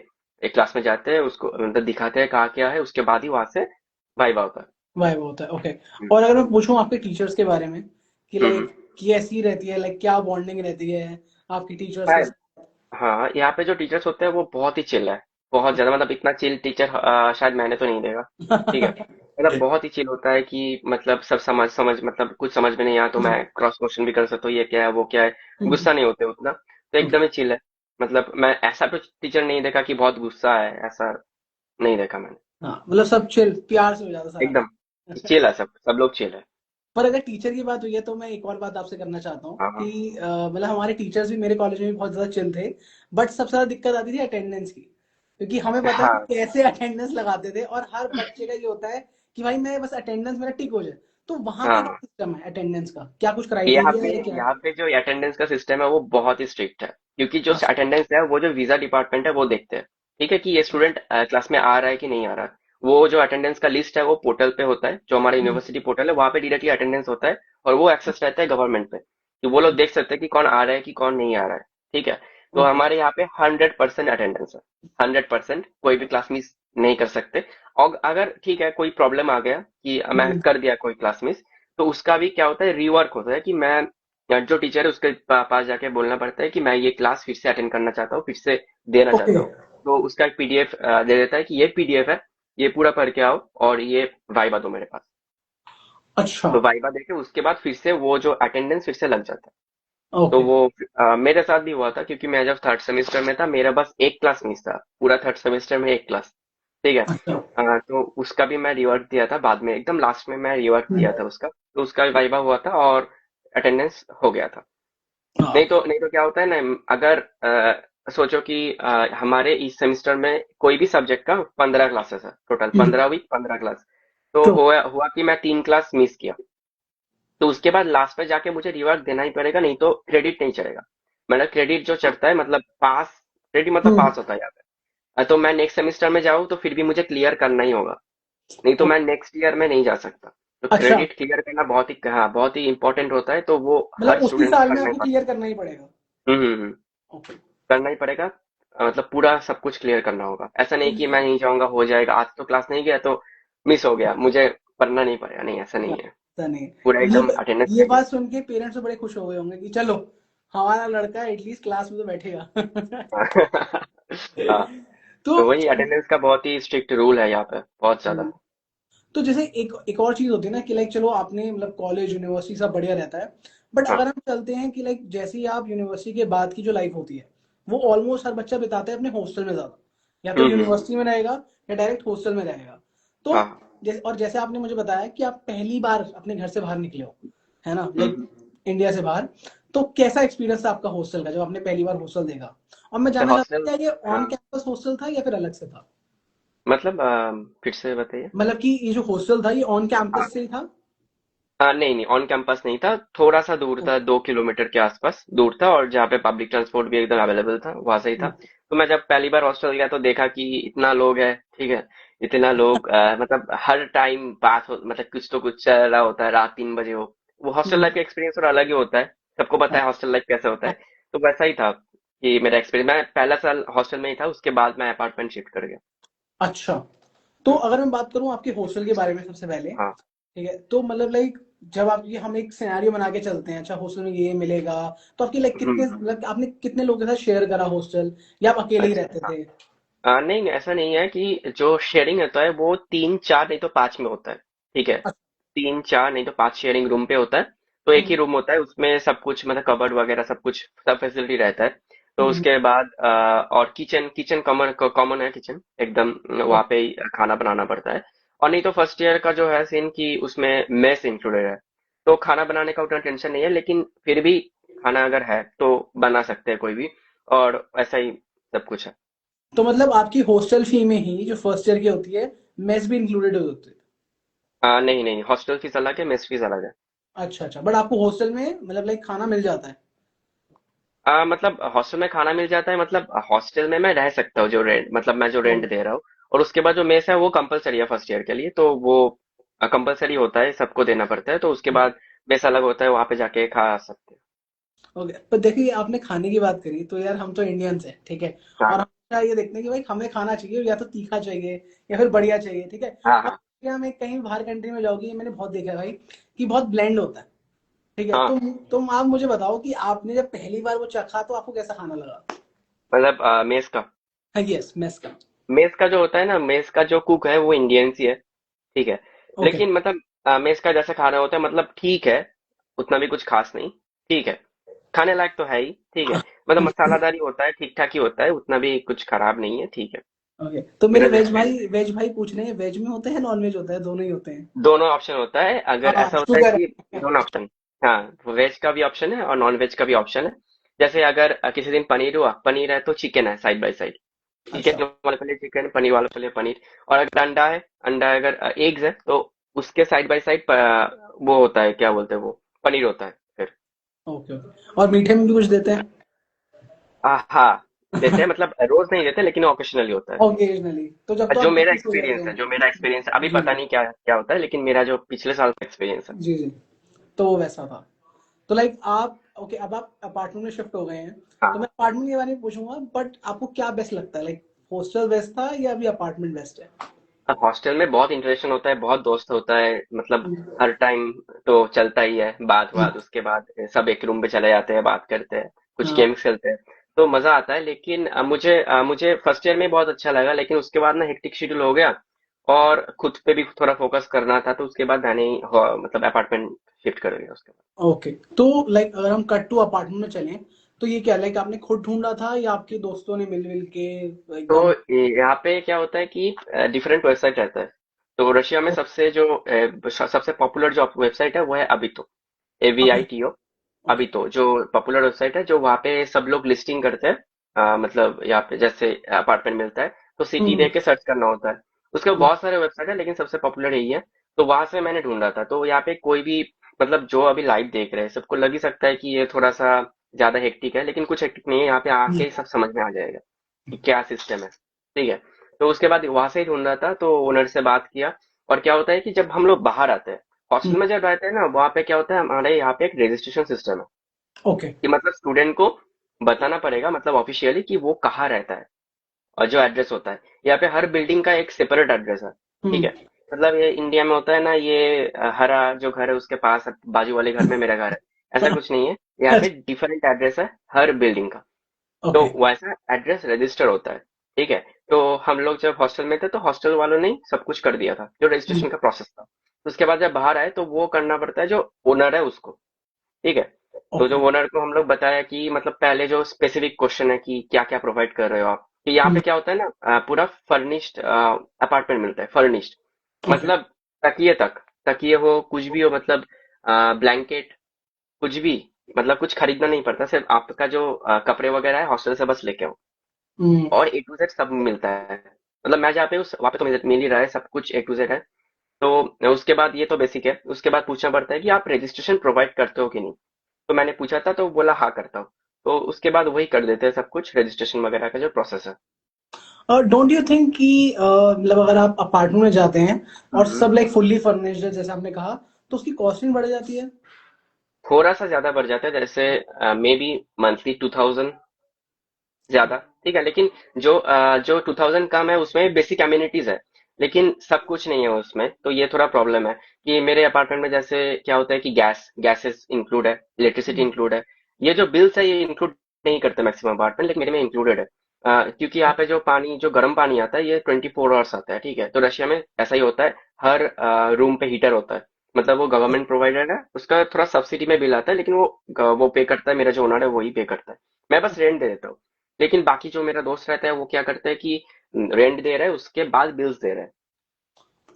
एक क्लास में जाते हैं, उसको मतलब दिखाते हैं कहाँ क्या है, उसके बाद ही वहां से वाइवा होता है। वाइब होता है, ओके। हम्म। और अगर मैं पूछूं आपके टीचर्स के बारे में कि हम्म। लाइक कैसी रहती है, लाइक क्या बॉन्डिंग रहती है आपकी टीचर्स के है। साथ? हाँ, यहाँ पे जो टीचर्स होते हैं वो बहुत ही चिल है, बहुत ज्यादा, मतलब इतना चिल टीचर शायद मैंने तो नहीं देखा। ठीक है, मतलब बहुत ही चिल होता है कि मतलब सब समझ समझ मतलब कुछ समझ में नहीं आया तो मैं क्रॉस क्वेश्चन भी कर सकता हूँ, ये क्या है वो क्या है। गुस्सा नहीं होते उतना, तो ओके। एकदम ही चिल है। मतलब मैं ऐसा कुछ टीचर नहीं देखा कि बहुत गुस्सा है, ऐसा नहीं देखा मैंने। हाँ, मतलब सब चिल प्यार से हो जाता सारा एकदम काम। चिल है, सब सब लोग चिल है। पर अगर टीचर की बात हुई है तो मैं एक और बात आपसे करना चाहता हूँ हाँ हाँ। कि मतलब हमारे टीचर्स भी मेरे कॉलेज में भी बहुत ज्यादा चिल थे। बट सबसे ज्यादा दिक्कत आती थी अटेंडेंस की, क्योंकि हमें पता है वो हाँ कैसे अटेंडेंस लगाते थे, और हर बच्चे का ये होता है कि भाई मैं बस अटेंडेंस मेरा टिक हो जाए। तो वहां हाँ पे क्या हाँ। सिस्टम है अटेंडेंस का, क्या कुछ यहाँ क्राइटेरिया पे है क्या? यहाँ पे जो अटेंडेंस का सिस्टम है वो बहुत ही स्ट्रिक्ट है, क्योंकि जो अच्छा। अटेंडेंस है वो जो वीजा डिपार्टमेंट है वो देखते हैं। ठीक है, कि ये स्टूडेंट क्लास में आ रहा है कि नहीं आ रहा है। वो जो अटेंडेंस का लिस्ट है वो पोर्टल पे होता है, जो हमारा हम्म। यूनिवर्सिटी पोर्टल है वहाँ पे डायरेक्टली अटेंडेंस होता है। और वो एक्सेस रहता है गवर्नमेंट पे, कि वो लोग देख सकते हैं कि कौन आ रहा है कि कौन नहीं आ रहा है। ठीक है, तो ओके। हमारे यहाँ पे 100% अटेंडेंस है। 100%, कोई भी क्लास मिस नहीं कर सकते। और अगर ठीक है कोई प्रॉब्लम आ गया कि मैं हम्म। कर दिया कोई क्लास मिस, तो उसका भी क्या होता है, रीवर्क होता है कि मैं या जो टीचर है उसके पास जाके बोलना पड़ता है कि मैं ये क्लास फिर से अटेंड करना चाहता हूँ, फिर से देना ओके। चाहता हूँ। तो उसका एक पीडीएफ दे देता है कि ये पीडीएफ है, ये पूरा पढ़ के आओ और ये वाइवा दो मेरे पास। अच्छा। तो वाइवा देके उसके बाद फिर से वो जो अटेंडेंस फिर से लग जाता है। तो ओके। वो मेरे साथ भी हुआ था, क्योंकि मैं जब थर्ड सेमेस्टर में था मेरा बस एक क्लास मिस था, पूरा थर्ड सेमेस्टर में एक क्लास। ठीक है, अच्छा। तो उसका भी मैं रिवर्क दिया था बाद में, एकदम लास्ट में मैं रिवर्क दिया था उसका, तो उसका भी वाइवा हुआ था और अटेंडेंस हो गया था। हाँ। नहीं तो क्या होता है ना, अगर सोचो कि हमारे इस सेमेस्टर में कोई भी सब्जेक्ट का 15 क्लासेस है, टोटल 15 वीक 15 क्लास। तो तो हुआ हुआ कि मैं 3 क्लास मिस किया, तो उसके बाद लास्ट में जाके मुझे रिवर्क देना ही पड़ेगा, नहीं तो क्रेडिट नहीं चलेगा। मतलब क्रेडिट जो चढ़ता है, मतलब पास, क्रेडिट मतलब हम्म। पास होता है यहाँ पे। तो मैं नेक्स्ट सेमेस्टर में जाऊँ तो फिर भी मुझे क्लियर करना ही होगा, नहीं तो ओ- मैं नेक्स्ट ईयर में नहीं जा सकता। तो अच्छा, क्रेडिट क्लियर करना बहुत ही, हाँ, बहुत ही इंपॉर्टेंट होता है, तो वो मतलब हर उसी स्टूडेंट को साल में करना ही आपको पड़ता क्लियर करना ही पड़ेगा? है। ओके। करना ही पड़ेगा। मतलब पूरा सब कुछ क्लियर करना होगा, ऐसा तो नहीं कि मैं नहीं जाऊंगा हो जाएगा, आज तो क्लास नहीं गया तो मिस हो गया, मुझे पढ़ना नहीं पड़ेगा, नहीं ऐसा नहीं है। पता नहीं। पूरा ये एकदम अटेंडेंस ये चाहिए। बात सुन के पेरेंट्स तो बड़े खुश हो गए होंगे कि चलो हमारा लड़का एटलीस्ट क्लास में तो बैठेगा। हाँ, तो तो वही अटेंडेंस का बहुत ही स्ट्रिक्ट रूल है यहाँ पे, बहुत ज्यादा। तो जैसे एक एक और चीज होती है ना कि लाइक चलो आपने मतलब कॉलेज यूनिवर्सिटी सब बढ़िया रहता है। बट हाँ। अगर हम चलते हैं कि लाइक जैसे ही आप यूनिवर्सिटी के बाद की जो लाइफ होती है, वो ऑलमोस्ट हर बच्चा बिताता है अपने हॉस्टल में ज्यादा, या तो हम्म। यूनिवर्सिटी में रहेगा या डायरेक्ट हॉस्टल में रहेगा। तो हाँ। जैसे आपने मुझे बताया कि आप पहली बार अपने घर से बाहर निकले हो, है ना, लाइक हम्म। इंडिया से बाहर। तो कैसा एक्सपीरियंस था आपका हॉस्टल का जब आपने पहली बार हॉस्टल देखा? और मैं तो जानना चाहता हूँ हॉस्टल, क्या ये ऑन हाँ, कैंपस हॉस्टल था या फिर अलग से था? मतलब फिर से बताइए। मतलब कि ये जो हॉस्टल था ये ऑन कैंपस से ही था? नहीं नहीं, ऑन कैंपस नहीं था, थोड़ा सा दूर था, 2 किलोमीटर के आसपास दूर था, और जहाँ पे पब्लिक ट्रांसपोर्ट भी एकदम अवेलेबल था वहां से ही था। तो मैं जब पहली बार हॉस्टल गया तो देखा कि इतना लोग है। ठीक है, इतना लोग, मतलब हर टाइम बात हो, मतलब कुछ तो कुछ चल रहा होता है, रात 3 बजे हो। वो हॉस्टल लाइफ का एक्सपीरियंस थोड़ा अलग ही होता है, सबको पता है हॉस्टल लाइफ कैसे होता है। तो वैसा ही था कि मेरा एक्सपीरियंस, मैं पहला साल हॉस्टल में ही था, उसके बाद मैं अपार्टमेंट शिफ्ट कर गया। अच्छा। तो हम्म। अगर मैं बात करूं आपके हॉस्टल के बारे में सबसे पहले, हाँ। ठीक है, तो मतलब लाइक जब आप ये हम एक सिनेरियो बना के चलते हैं, अच्छा हॉस्टल में ये मिलेगा, तो आपके लाइक कितने हम्म। मतलब आपने कितने लोगों के साथ शेयर करा हॉस्टल, या आप अकेले ही अच्छा, रहते हाँ। थे? नहीं नहीं, ऐसा नहीं है कि जो शेयरिंग होता है वो 3 4 नहीं तो 5 में होता है। ठीक है, अच्छा। 3 4 नहीं तो 5 शेयरिंग रूम पे होता है। तो एक ही हम्म। रूम होता है, उसमें सब कुछ मतलब कबर्ड वगैरह सब कुछ सब फैसिलिटी रहता है। तो हम्म। उसके बाद और किचन किचन कॉमन कॉमन है, किचन एकदम वहाँ पे ही खाना बनाना पड़ता है। और नहीं तो फर्स्ट ईयर का जो है सीन कि उसमें मेस इंक्लूडेड है, तो खाना बनाने का उतना टेंशन नहीं है, लेकिन फिर भी खाना अगर है तो बना सकते हैं कोई भी। और ऐसा ही सब कुछ है। तो मतलब आपकी हॉस्टल फी में ही जो फर्स्ट ईयर की होती है, मेस भी इंक्लूडेड होती है? नहीं नहीं, हॉस्टल फीस अलग है, मेस फीस अलग है। अच्छा अच्छा, बट आपको हॉस्टल में मतलब लाइक खाना मिल जाता है? मतलब हॉस्टल में खाना मिल जाता है, मतलब हॉस्टल में मैं रह सकता हूँ, जो रेंट मतलब मैं जो रेंट दे रहा हूँ। और उसके बाद जो मेस है वो कंपलसरी है फर्स्ट ईयर के लिए, तो वो कंपलसरी होता है, सबको देना पड़ता है। तो उसके बाद मेस अलग होता है, वहां पे जाके खा सकते हैं। ओके, पर देखिए आपने खाने की बात करी, तो यार हम तो इंडियंस हैं, ठीक है? और हाँ हमेशा ये देखते हैं कि भाई हमें खाना चाहिए, या तो तीखा चाहिए या फिर बढ़िया चाहिए, ठीक है? हाँ और हाँ इंडिया में कहीं बाहर कंट्री में जाओगी, मैंने बहुत देखा है भाई कि बहुत ब्लेंड होता है, ठीक है? हाँ। तुम आप मुझे बताओ कि आपने जब पहली बार वो चखा तो आपको कैसा खाना लगा? मतलब मेस का हाँ, यस, मेस का। मेस का जो होता है ना, मेस का जो कुक है वो इंडियंस ही है, ठीक है। ओके। लेकिन मतलब मेस का जैसा खाना होता है, मतलब ठीक है, उतना भी कुछ खास नहीं, ठीक है। खाने लायक तो है ही, ठीक है। मतलब मसालादार ही होता है, ठीक ठाक ही होता है, उतना भी कुछ खराब नहीं है, ठीक है। ओके, तो मेरे मेरा जो एक्सपीरियंस, वेज भाई पूछ रहे हैं, वेज में होते हैं नॉन वेज होता है, दोनों ही होते हैं? दोनों ऑप्शन होता है। अगर हाँ, ऐसा होता है शुगर कि है। दोनों ऑप्शन, हाँ, वेज का भी ऑप्शन है और नॉन वेज का भी ऑप्शन है। जैसे अगर किसी दिन पनीर हुआ, पनीर है तो चिकन है साइड बाय साइड। अच्छा। चिकन वाले के लिए चिकन, पनीर वाले के लिए पनीर। और अगर अंडा है, अंडा अगर एग्स है तो उसके साइड बाय साइड वो होता है, क्या बोलते हैं वो, पनीर होता है फिर। ओके ओके, और मीठे में भी कुछ देते हाँ, देते हैं? हैं, मतलब रोज नहीं देते, लेकिन ऑकेशनली होता है। ओकेजनली, तो जब तो जो आप मेरा खुश हो जाते एक्सपीरियंस है, जो होंगे। मेरा एक्सपीरियंस है, अभी जी पता जी नहीं क्या क्या होता है, लेकिन मेरा जो पिछले साल का एक्सपीरियंस है। जी जी, तो वो वैसा था। तो लाइक आप ओके, अब आप अपार्टमेंट में शिफ्ट हो गए हैं, तो मैं हाँ, अपार्टमेंट के बारे में पूछूंगा, बट आपको क्या बेस्ट लगता है, लाइक हॉस्टल बेस्ट था या अभी अपार्टमेंट बेस्ट है? हॉस्टल में बहुत इंटरेक्शन होता है, बहुत दोस्त होता है, मतलब हर टाइम तो चलता ही है बात बात। उसके बाद सब एक रूम पे चले जाते हैं, बात करते हैं, कुछ हाँ। गेम्स खेलते हैं, तो मजा आता है। लेकिन मुझे फर्स्ट ईयर में बहुत अच्छा लगा, लेकिन उसके बाद ना हेक्टिक शेड्यूल हो गया और खुद पे भी थोड़ा फोकस करना था, तो उसके बाद मैंने मतलब अपार्टमेंट शिफ्ट कर दिया उसके बाद। ओके, तो लाइक अगर हम कट टू अपार्टमेंट में चलें, तो ये क्या लाइक आपने खुद ढूंढा था या आपके दोस्तों ने मिल मिल के तो एकदम? यहाँ पे क्या होता है कि डिफरेंट वेबसाइट रहता है। तो रशिया में सबसे जो सबसे पॉपुलर जो वेबसाइट है वो है अबितो, AVITO। ओके। अबितो जो पॉपुलर वेबसाइट है, जो वहाँ पे सब लोग लिस्टिंग करते हैं। मतलब यहाँ पे जैसे अपार्टमेंट मिलता है तो सिटी हम्म। देख के सर्च करना होता है। उसके बहुत सारे वेबसाइट है, लेकिन सबसे पॉपुलर यही है। तो वहां से मैंने ढूंढा था। तो यहाँ पे कोई भी, मतलब जो अभी लाइव देख रहे हैं, सबको लग ही सकता है कि ये थोड़ा सा ज्यादा हेक्टिक है, लेकिन कुछ हेक्टिक नहीं है। यहाँ पे आके ही सब समझ में आ जाएगा कि क्या सिस्टम है, ठीक है। तो उसके बाद वहां से ही ढूंढ रहा था, तो ओनर से बात किया। और क्या होता है कि जब हम लोग बाहर आते हैं, हॉस्टल में जब रहते हैं ना, वहाँ पे क्या होता है, हमारे यहाँ पे एक रजिस्ट्रेशन सिस्टम है ओके। कि मतलब स्टूडेंट को बताना पड़ेगा, मतलब ऑफिशियली, कि वो कहाँ रहता है। और जो एड्रेस होता है, यहाँ पे हर बिल्डिंग का एक सेपरेट एड्रेस है, ठीक हम्म। है। मतलब ये इंडिया में होता है ना, ये हरा जो घर है उसके पास बाजू वाले घर में मेरा घर है, ऐसा कुछ नहीं है। यहाँ पे अच्छा। डिफरेंट एड्रेस है हर बिल्डिंग का। तो ओके। वैसा एड्रेस रजिस्टर होता है, ठीक है। तो हम लोग जब हॉस्टल में थे तो हॉस्टल वालों ने ही सब कुछ कर दिया था, जो रजिस्ट्रेशन का प्रोसेस था। तो उसके बाद जब बाहर आए तो वो करना पड़ता है जो ओनर है उसको, ठीक है। तो जो ओके। ओनर को हम लोग बताया कि मतलब पहले जो स्पेसिफिक क्वेश्चन है कि क्या क्या प्रोवाइड कर रहे हो आप, कि यहाँ पे क्या होता है ना, पूरा फर्निश्ड अपार्टमेंट मिलता है, फर्निश्ड। ओके। मतलब तकिए तक, तकिए हो, कुछ भी हो, मतलब ब्लैंकेट, कुछ भी, मतलब कुछ खरीदना नहीं पड़ता, सिर्फ आपका जो कपड़े वगैरह है हॉस्टल से बस लेके आओ। हम्म। और A to Z सब मिलता है। मतलब मैं जहाँ पे उस वहाँ पे तो मिल ही रहा है, सब कुछ A to Z है। तो उसके बाद ये तो बेसिक है, उसके बाद पूछना पड़ता है कि आप रजिस्ट्रेशन प्रोवाइड करते हो कि नहीं। तो मैंने पूछा था तो बोला हाँ करता हूँ। तो उसके बाद वही कर देते हैं सब कुछ, रजिस्ट्रेशन वगैरह का जो प्रोसेस है। और डोंट यू थिंक कि मतलब अगर आप अपार्टमेंट में जाते हैं और हम्म। सब लाइक फुल्ली फर्निश्ड है जैसे आपने कहा, तो उसकी कॉस्टिंग बढ़ जाती है? थोड़ा सा ज्यादा बढ़ जाता है, जैसे मे बी मंथली 2000 ज्यादा, ठीक है। लेकिन जो 2000 कम है उसमें बेसिक एमिनिटीज है, लेकिन सब कुछ नहीं है उसमें। तो ये थोड़ा प्रॉब्लम है कि मेरे अपार्टमेंट में जैसे क्या होता है कि गैसेस इंक्लूड है, इलेक्ट्रिसिटी इंक्लूड है। ये जो बिल्स है ये इंक्लूड नहीं करते मैक्सिमम अपार्टमेंट, लेकिन मेरे में इंक्लूडेड है। क्योंकि यहाँ पे जो पानी, जो गर्म पानी आता है, ये 24 आवर्स आता है, ठीक है। तो रशिया में ऐसा ही होता है, हर रूम पे हीटर होता है। मतलब वो गवर्नमेंट प्रोवाइडेड है, उसका थोड़ा सब्सिडी में बिल आता है, लेकिन वो पे करता है, मेरा जो ओनर है वही पे करता है। मैं बस रेंट दे देता हूँ। लेकिन बाकी जो मेरा दोस्त रहता है वो क्या करता है कि रेंट दे रहा है, उसके बाद बिल्स दे रहा है,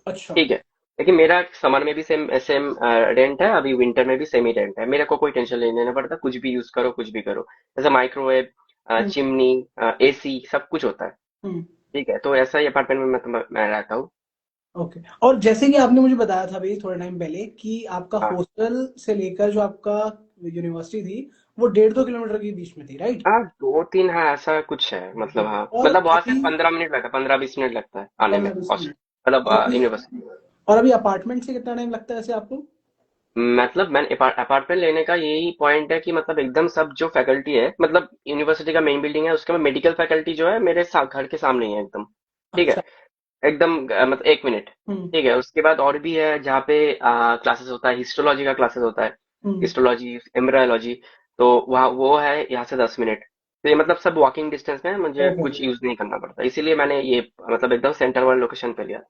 अच्छा। ठीक है। लेकिन मेरा समर में भी सेम सेम रेंट है, अभी विंटर में भी सेम ही रेंट है, मेरे को कोई टेंशन नहीं लेना पड़ता, कुछ भी यूज करो कुछ भी करो। जैसे माइक्रोवेव, हम्म। चिमनी, एसी सब कुछ होता है। हम्म। ठीक है, तो ऐसा ही अपार्टमेंट में मैं रहता हूँ। ओके। और जैसे कि आपने मुझे बताया था अभी थोड़े टाइम पहले कि आपका हाँ हॉस्टल से लेकर जो आपका यूनिवर्सिटी थी वो 1.5-2 किलोमीटर के बीच में थी, राइट? हाँ, 2-3, हाँ ऐसा कुछ है, मतलब ओके। हाँ, और मतलब वहां से अभी 15 मिनट लगता है, 15-20 मिनट लगता है आने में 15-20 मिनट। मतलब और अभी यूनिवर्सिटी। और अभी अपार्टमेंट से कितना टाइम लगता है ऐसे आपको? मतलब मैंने अपार्टमेंट लेने का यही पॉइंट है कि मतलब एकदम सब जो फैकल्टी है, मतलब यूनिवर्सिटी का मेन बिल्डिंग है, उसके में मेडिकल फैकल्टी जो है मेरे घर के सामने ही है एकदम। ठीक है, अच्छा। एकदम मतलब 1 मिनट। हम्म। ठीक है, उसके बाद और भी है जहाँ पे क्लासेस होता है, हिस्टोलॉजी का क्लासेस होता है, हम्म। Histology, embryology. तो वहाँ वो है यहाँ से 10 मिनट। तो ये मतलब सब वॉकिंग डिस्टेंस में है, मुझे ओहो। कुछ यूज नहीं करना पड़ता, इसीलिए मैंने ये मतलब एकदम सेंटर वाले लोकेशन पे लिया।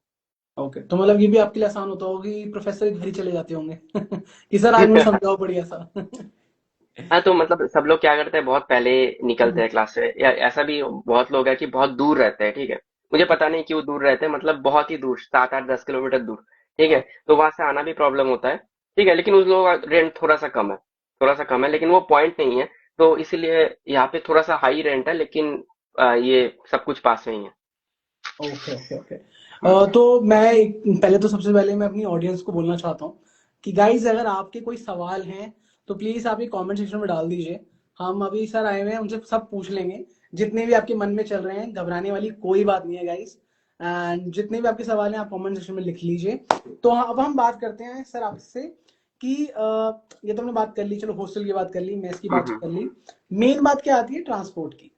ओके, तो मतलब ये भी आपके लिए आसान होता होगा कि प्रोफेसर के घर ही चले जाते होंगे कि सर आज मुझे समझाओ बढ़िया सा हाँ, तो मतलब सब लोग क्या करते हैं, बहुत पहले निकलते हम्म। हैं क्लास से, या ऐसा भी बहुत लोग हैं कि बहुत दूर रहते हैं। ठीक है, मुझे पता नहीं क्यों दूर रहते हैं, मतलब बहुत ही दूर, 7-8-10 किलोमीटर दूर। ठीक है, तो वहां से आना भी प्रॉब्लम होता है। ठीक है, लेकिन उस लोगों का रेंट थोड़ा सा कम है, थोड़ा सा कम है, लेकिन वो पॉइंट नहीं है। तो इसीलिए यहाँ पे थोड़ा सा हाई रेंट है, लेकिन ये सब कुछ पास में ही है। Okay okay okay. हम्म तो पहले तो सबसे पहले मैं अपनी ऑडियंस को बोलना चाहता हूँ कि गाइज अगर आपके कोई सवाल हैं तो प्लीज आप ये कमेंट सेक्शन में डाल दीजिए। हम अभी सर आए हुए हैं, उनसे सब पूछ लेंगे जितने भी आपके मन में चल रहे हैं। घबराने वाली कोई बात नहीं है गाइज। एंड जितने भी आपके सवाल हैं आप कमेंट सेक्शन में लिख लीजिए। तो अब हम बात करते हैं सर आपसे कि ये तो हमने बात कर ली, चलो हॉस्टल की बात कर ली, मेस की बात हम्म कर ली। मेन बात क्या आती है? ट्रांसपोर्ट की।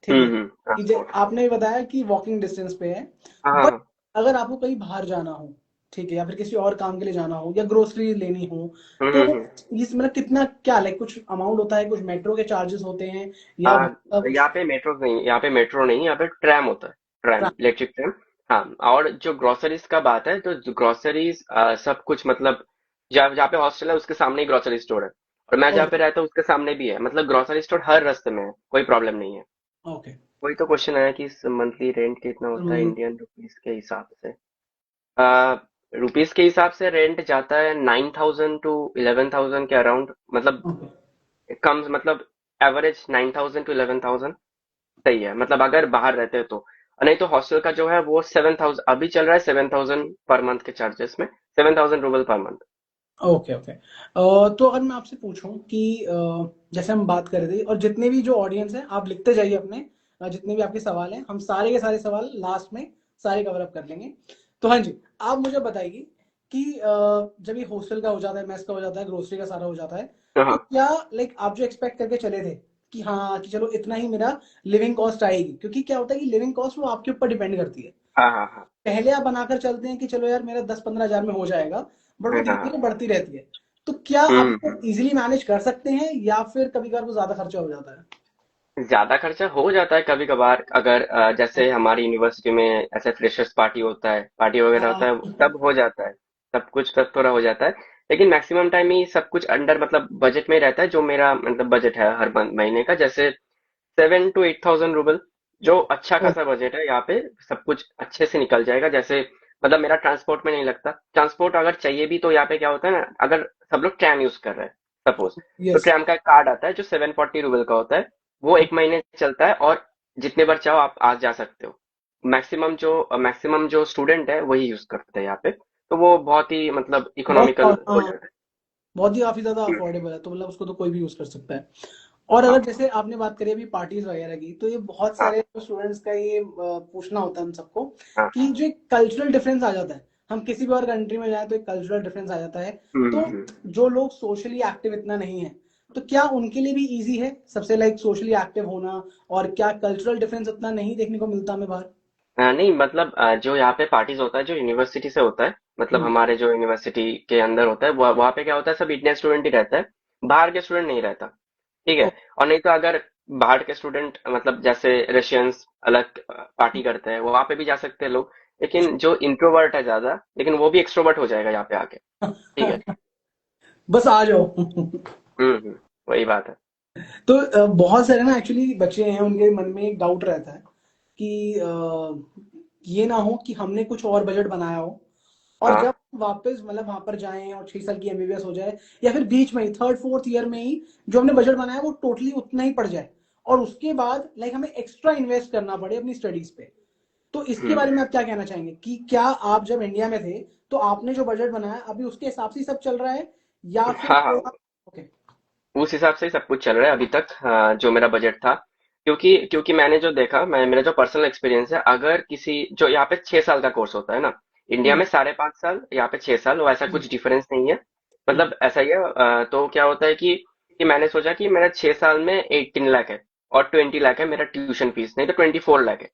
ठीक है। कि ट्रांसपोर्ट। आपने भी बताया कि वॉकिंग डिस्टेंस पे है। हाँ हाँ बट हाँ। अगर आपको कहीं बाहर जाना हो, ठीक है, या फिर किसी और काम के लिए जाना हो या ग्रोसरी लेनी हो, तो हम्म। इस मतलब कितना क्या लाइक कुछ अमाउंट होता है? कुछ मेट्रो के चार्जेस होते हैं या कुछ यहाँ पे मेट्रो नहीं, यहाँ पे मेट्रो नहीं, यहाँ पे ट्रैम होता है, ट्रैम, इलेक्ट्रिक ट्रैम। हाँ, और जो ग्रोसरीज का बात है, तो ग्रोसरीज सब कुछ मतलब जहाँ जहाँ पे हॉस्टल है उसके सामने ही ग्रोसरी स्टोर है, और मैं जहाँ पे ओके रहता हूँ उसके सामने भी है, मतलब ग्रोसरी स्टोर हर रास्ते में है, कोई प्रॉब्लम नहीं है। ओके। वही तो क्वेश्चन आया कि मंथली रेंट कितना होता है इंडियन रुपीस के हिसाब से। रुपीस के हिसाब से रेंट जाता है 9,000 to 11,000 के अराउंड, मतलब ओके। कम, मतलब एवरेज 9,000 to 11,000 सही है, मतलब अगर बाहर रहते हो तो। और नहीं तो हॉस्टल का जो है वो 7,000 अभी चल रहा है, 7,000 पर मंथ के चार्जेस में, 7,000 rouble per month. Okay okay. तो अगर मैं आपसे पूछूं कि जैसे हम बात कर रहे थे, और जितने भी जो ऑडियंस है आप लिखते जाइए अपने जितने भी आपके सवाल हैं, हम सारे के सारे सवाल लास्ट में सारे कवर अप कर लेंगे। तो हाँ जी, आप मुझे बताइए कि जब ये हॉस्टल का हो जाता है, मेस का हो जाता है, ग्रोसरी का सारा हो जाता है, तो हाँ क्या लाइक आप जो एक्सपेक्ट करके चले थे कि हाँ कि चलो इतना ही मेरा लिविंग कॉस्ट आएगी, क्योंकि क्या होता है कि लिविंग कॉस्ट वो आपके ऊपर डिपेंड करती है। हाँ हाँ हाँ पहले आप बनाकर चलते हैं कि चलो यार मेरा 10-15 हजार में हो जाएगा, बट वो हाँ धीरे हाँ धीरे बढ़ती रहती है। तो क्या आप हम्म। इजीली मैनेज कर सकते हैं या फिर कभी कभार वो ज्यादा खर्चा हो जाता है? ज्यादा खर्चा हो जाता है कभी कभार, अगर जैसे हमारी यूनिवर्सिटी में ऐसे फ्रेशर्स पार्टी होता है, पार्टी वगैरह होता हाँ। है, तब हो जाता है, सब कुछ तब थोड़ा हो जाता है। लेकिन मैक्सिमम टाइम ही सब कुछ अंडर, मतलब बजट में रहता है, जो मेरा मतलब बजट है हर महीने का, जैसे 7 to 8,000 रूबल, जो अच्छा ओ, खासा बजट है यहाँ पे, सब कुछ अच्छे से निकल जाएगा। जैसे मतलब मेरा ट्रांसपोर्ट में नहीं लगता, ट्रांसपोर्ट अगर चाहिए भी तो यहाँ पे क्या होता है ना, अगर सब लोग ट्रैम यूज कर रहे हैं सपोज, तो यस। ट्रैम का एक कार्ड आता है जो 740 रूबल का होता है, वो 1 महीने चलता है, और जितने बार चाहो आप आ जा सकते हो। मैक्सिमम जो स्टूडेंट है वही यूज करते हैं यहाँ पे, तो वो बहुत ही मतलब इकोनॉमिकल बहुत हो हाँ, जाता बहुत ही काफी ज्यादा है। अफोर्डेबल है, तो मतलब उसको तो कोई भी यूज कर सकता है। और अगर हाँ जैसे आपने बात करी अभी पार्टीज वगैरह की, तो ये बहुत हाँ सारे स्टूडेंट्स का ये पूछना होता है हम सबको हाँ कि जो एक कल्चरल डिफरेंस आ जाता है, हम किसी भी और कंट्री में जाए तो एक कल्चरल डिफरेंस आ जाता है। तो हम्म। जो लोग सोशली एक्टिव इतना नहीं है, तो क्या उनके लिए भी इजी है सबसे लाइक सोशली एक्टिव होना? और क्या कल्चरल डिफरेंस उतना नहीं देखने को मिलता हमें बाहर? नहीं, मतलब जो यहाँ पे पार्टीज होता है जो यूनिवर्सिटी से होता है, मतलब हम्म। हमारे जो यूनिवर्सिटी के अंदर होता है, वहाँ पे क्या होता है, सब इंडियन स्टूडेंट ही रहता है, बाहर के स्टूडेंट नहीं रहता। ठीक ओ, है, और नहीं तो अगर बाहर के स्टूडेंट, मतलब जैसे रशियंस अलग पार्टी करते हैं, वहां पे भी जा सकते हैं लोग, लेकिन जो इंट्रोवर्ट है ज्यादा, लेकिन वो भी एक्सट्रोवर्ट हो जाएगा यहाँ पे आके। ठीक है। बस आ जाओ वही बात है। तो बहुत सारे ना एक्चुअली बच्चे हैं, उनके मन में एक डाउट रहता है कि ये ना हो कि हमने कुछ और बजट बनाया हो और हाँ जब वापस मतलब वहां पर जाएं और 6 साल की एमबीबीएस हो जाए, या फिर बीच में ही थर्ड फोर्थ ईयर में ही जो हमने बजट बनाया वो टोटली उतना ही पड़ जाए और उसके बाद लाइक हमें एक्स्ट्रा इन्वेस्ट करना पड़े अपनी स्टडीज पे। तो इसके हम्म। बारे में आप क्या कहना चाहेंगे कि क्या आप जब इंडिया में थे तो आपने जो बजट बनाया अभी उसके हिसाब से ही सब चल रहा है, या फिर हाँ हाँ, थोड़ा? ओके। उस हिसाब से ही सब कुछ चल रहा है अभी तक, जो मेरा बजट था। क्योंकि क्योंकि मैंने जो देखा, मैं मेरा जो पर्सनल एक्सपीरियंस है, अगर किसी जो यहाँ पे 6 साल का कोर्स होता है ना, इंडिया हम्म। में 5.5 साल, यहाँ पे 6 साल, वैसा हम्म। कुछ डिफरेंस नहीं है। हम्म। मतलब ऐसा ही है। तो क्या होता है कि मैंने सोचा कि मेरा 6 साल में 18 लाख है, और 20 लाख है मेरा ट्यूशन फीस, नहीं तो 24 लाख है।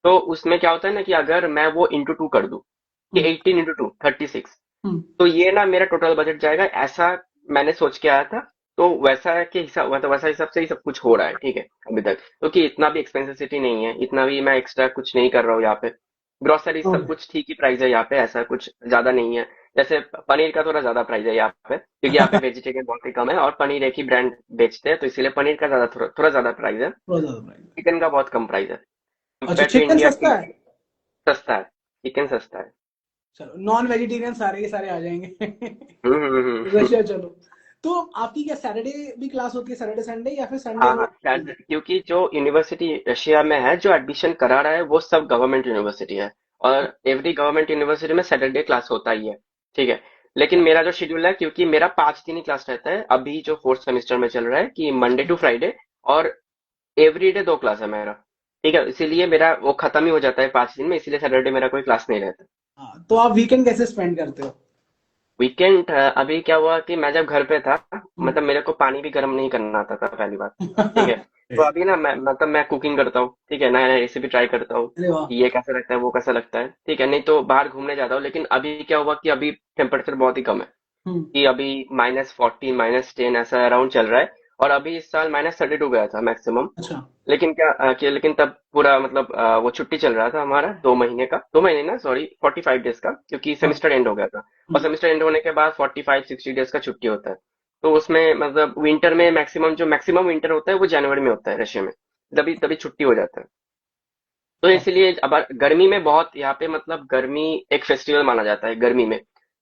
तो उसमें क्या होता है ना कि अगर मैं वो इंटू टू कर दूं, कि हम्म। 18 इंटू टू 36, हम्म। तो ये ना मेरा टोटल बजट जाएगा, ऐसा मैंने सोच के आया था। तो वैसा के हिसाब, मतलब वैसा हिसाब से ही सब कुछ हो रहा है, ठीक है अभी तक। क्योंकि इतना भी एक्सपेंसिव सिटी नहीं है, इतना भी मैं एक्स्ट्रा कुछ नहीं कर रहा हूँ यहाँ पे। ग्रोसरी सब ओके। कुछ ठीक ही प्राइस है यहाँ पे, ऐसा कुछ ज्यादा नहीं है। जैसे पनीर का थोड़ा ज्यादा प्राइस है यहाँ पे, क्योंकि यहाँ पे वेजिटेरियन बहुत ही कम है, और पनीर एक ही ब्रांड बेचते हैं, तो इसीलिए पनीर का थोड़ा ज्यादा प्राइस है। थोड़ा ज्यादा प्राइस। चिकन का बहुत कम प्राइस है अच्छा, कंपेयर टू चिकन इंडिया सस्ता की। है। सस्ता है, चिकन सस्ता है। चलो, नॉन वेजिटेरियन सारे के सारे आ जाएंगे। हम्म। रशिया चलो। तो आपकी क्या सैटरडे भी क्लास होती है, सैटरडे संडे, या फिर संडे हाँ को? हाँ, क्योंकि जो यूनिवर्सिटी रशिया में है, जो एडमिशन करा रहा है, वो सब गवर्नमेंट यूनिवर्सिटी है। और एवरी गवर्नमेंट यूनिवर्सिटी में सैटरडे क्लास होता ही है, ठीक है। लेकिन मेरा जो शेड्यूल है, क्योंकि मेरा 5 दिन ही क्लास रहता है अभी, जो फोर्थ सेमेस्टर में चल रहा है, कि मंडे टू फ्राइडे, और एवरी डे 2 क्लास है मेरा, ठीक है। इसीलिए मेरा वो खत्म ही हो जाता है 5 दिन में, इसीलिए सैटरडे मेरा कोई क्लास नहीं रहता। हाँ, तो आप वीकेंड कैसे स्पेंड करते हो? वीकेंड अभी क्या हुआ कि मैं जब घर पे था, हम्म। मतलब मेरे को पानी भी गर्म नहीं करना आता था, पहली बात, ठीक है। तो अभी ना मैं कुकिंग करता हूँ, ठीक है, नया नया रेसिपी ट्राई करता हूँ अरे वाह। कि ये कैसा लगता है, वो कैसा लगता है, ठीक है। नहीं तो बाहर घूमने जाता हूँ। लेकिन अभी क्या हुआ कि अभी टेम्परेचर बहुत ही कम है, हम्म। कि अभी -14 -10 ऐसा अराउंड चल रहा है। और अभी इस साल -32 गया था मैक्सिमम। अच्छा। लेकिन लेकिन तब पूरा मतलब वो छुट्टी चल रहा था हमारा 2 महीने का, 2 महीने ना, सॉरी, 45 डेज का, क्योंकि हाँ। सेमेस्टर एंड हो गया था। और हम्म। सेमेस्टर एंड होने के बाद 45 60 डेज का छुट्टी होता है। तो उसमें मतलब विंटर में मैक्सिमम विंटर होता है, वो जनवरी में होता है रशिया में। तभी तभी छुट्टी हो जाता है। तो हाँ। इसलिए अब गर्मी में बहुत यहाँ पे, मतलब गर्मी एक फेस्टिवल माना जाता है गर्मी में,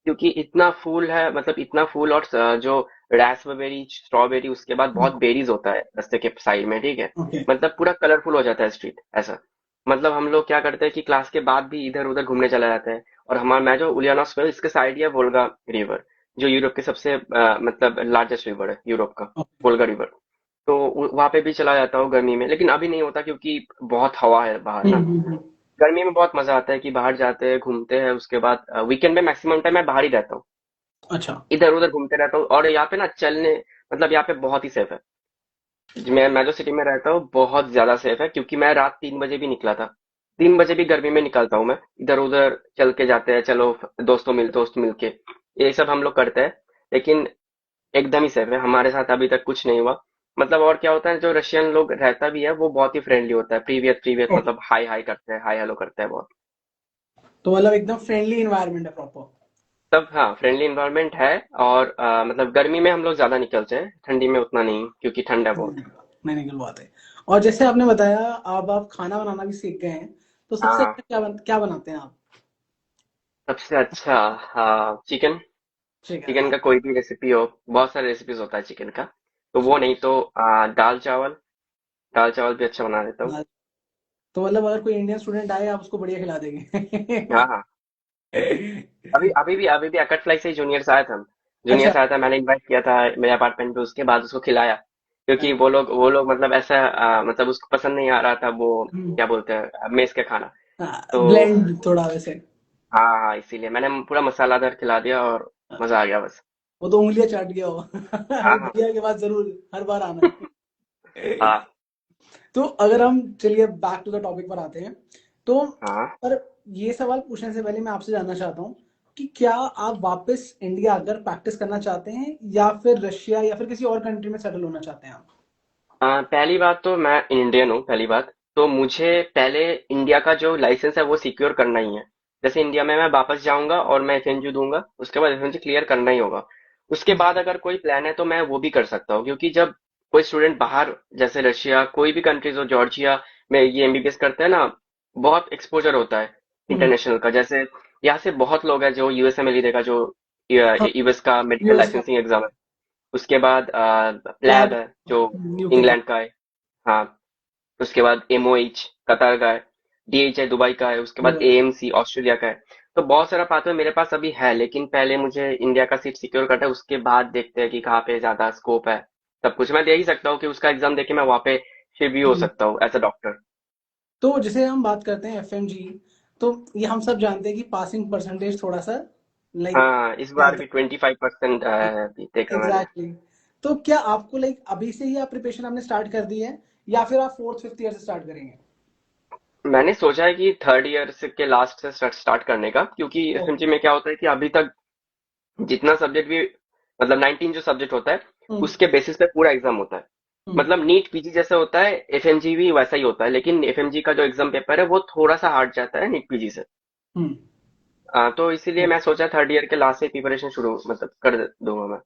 क्योंकि इतना फूल है, मतलब इतना फूल। और जो रास्पबेरी, स्ट्रॉबेरी, उसके बाद हम्म। बहुत बेरीज होता है रास्ते के साइड में, ठीक है। ओके। मतलब पूरा कलरफुल हो जाता है स्ट्रीट, ऐसा। मतलब हम लोग क्या करते हैं कि क्लास के बाद भी इधर उधर घूमने चला जाते हैं। और हमारा, मैं जो उलियानॉस में हूँ, इसके साइड ही है वोल्गा रिवर, जो यूरोप के सबसे मतलब लार्जेस्ट रिवर है यूरोप का, ओके। Volga river. तो वहां पे भी चला जाता हूँ गर्मी में, लेकिन अभी नहीं होता क्योंकि बहुत हवा है बाहर ना। हम्म। गर्मी में बहुत मजा आता है कि बाहर जाते हैं, घूमते हैं। उसके बाद वीकेंड में मैक्सिमम टाइम मैं बाहर ही रहता हूँ, अच्छा। इधर उधर घूमते रहता हूँ। और यहाँ पे ना चलने, मतलब यहाँ पे बहुत ही सेफ है। मैं जो सिटी में रहता हूँ बहुत ज्यादा सेफ है, क्योंकि मैं रात 3 बजे भी निकला था। 3 बजे भी गर्मी में निकलता हूँ मैं, इधर उधर चल के जाते हैं, चलो दोस्त मिल के, ये सब हम लोग करते हैं। लेकिन एकदम ही सेफ है, हमारे साथ अभी तक कुछ नहीं हुआ। मतलब और क्या होता है, जो रशियन लोग रहता भी है, वो बहुत ही फ्रेंडली होता है, प्रीवियस प्रीवियस, ओके। मतलब हाई हाई करते हैं, हाई हेलो करते हैं बहुत। तो मतलब एकदम फ्रेंडली इन्वायरमेंट है प्रॉपर। सब, हाँ, फ्रेंडली इन्वायरमेंट है। और मतलब गर्मी में हम लोग ज्यादा निकलते हैं, ठंडी में उतना नहीं, क्योंकि ठंड है बहुत। नहीं, निकल बात है। और जैसे आपने बताया अब आप खाना बनाना भी सीख गए हैं, तो सबसे हाँ, अच्छा क्या बनाते हैं आप? सबसे अच्छा, हाँ, चिकन। चिकन। चिकन का कोई भी रेसिपी हो, बहुत सारे रेसिपीज होता है चिकन का। तो वो नहीं तो दाल चावल, दाल चावल भी अच्छा बना देता हूँ। तो मतलब अगर कोई इंडियन स्टूडेंट आए आप उसको बढ़िया खिला देंगे। हाँ हाँ, अभी भी अकट फ्लाई से जूनियर्स आया था। अच्छा। जूनियर्स आया था, मैंने इनवाइट किया था मेरे अपार्टमेंट पे, उसके बाद उसको खिलाया। क्योंकि वो लोग मतलब ऐसा, मतलब उसको पसंद नहीं आ रहा था वो, क्या बोलते हैं, मेस का खाना। तो ब्लेंड थोड़ा वैसे। हाँ हाँ, इसीलिए मैंने पूरा मसालादार खिला दिया, और मजा आ गया बस। वो तो उंगलियां चाट गया हो। हाँ अरे हाँ भैया के बाद जरूर हर बार आना है। हाँ तो अगर हम चलिए बैक टू द टॉपिक पर आते हैं, तो हाँ। पर ये सवाल पूछने से पहले मैं आपसे जानना चाहता हूँ कि क्या आप वापस इंडिया आकर प्रैक्टिस करना चाहते हैं, या फिर रशिया या फिर किसी और कंट्री में सेटल होना चाहते हैं आप? पहली बात तो मैं इंडियन हूँ, पहली बात। तो मुझे पहले इंडिया का जो लाइसेंस है वो सिक्योर करना ही है। जैसे इंडिया में मैं वापस जाऊंगा और मैं एफएनजी दूंगा, उसके बाद एफएनजी क्लियर करना ही होगा। उसके बाद अगर कोई प्लान है तो मैं वो भी कर सकता हूँ, क्योंकि जब कोई स्टूडेंट बाहर, जैसे रशिया, कोई भी कंट्रीज हो, जॉर्जिया में ये एमबीबीएस करते हैं ना, बहुत एक्सपोजर होता है हम्म। इंटरनेशनल का। जैसे यहाँ से बहुत लोग हैं जो यूएसए में लिखेगा, जो हाँ। यूएस का मेडिकल यूएस का। लाइसेंसिंग एग्जाम है। उसके बाद लैब लैब। है जो यूके का। इंग्लैंड का है। हाँ, उसके बाद एमओएच कतर का है, डीएचआई दुबई का है, उसके बाद दुबई। एएमसी ऑस्ट्रेलिया का है। तो बहुत सारा पाथवे मेरे पास अभी है, लेकिन पहले मुझे इंडिया का सीट सिक्योर करना है, उसके बाद देखते हैं कि कहाँ पे ज्यादा स्कोप है। सब कुछ मैं दे ही सकता हूँ कि उसका एग्जाम देके मैं वहां पे शिफ्ट भी हो हम्म। सकता हूँ एज अ डॉक्टर। तो जैसे हम बात करते हैं एफएमजी, तो ये हम सब जानते हैं कि पासिंग परसेंटेज थोड़ा सा लाइक हाँ, इस बार जाता भी 25% है अभी है। देखा मैंने। एग्जैक्टली। तो क्या आपको लाइक अभी से ही आप प्रिपरेशन आपने स्टार्ट कर दी है, या फिर आप फोर्थ फिफ्थ ईयर से स्टार्ट करेंगे? मैंने सोचा है कि थर्ड ईयर से के लास्ट से स्टार्ट करने का, क्योंकि ओके। एफएमजी में क्या होता है कि अभी तक जितना सब्जेक्ट भी, मतलब 19 जो सब्जेक्ट होता है हम्म। उसके बेसिस पे पूरा एग्जाम होता है। हम्म। मतलब नीट पीजी जैसे होता है, एफएमजी भी वैसा ही होता है, लेकिन एफएमजी का जो एग्जाम पेपर है वो थोड़ा सा हार्ड जाता है नीट पीजी से। हम्म। तो इसीलिए मैं सोचा थर्ड ईयर के लास्ट से प्रिपरेशन शुरू मतलब कर दूंगा मैं।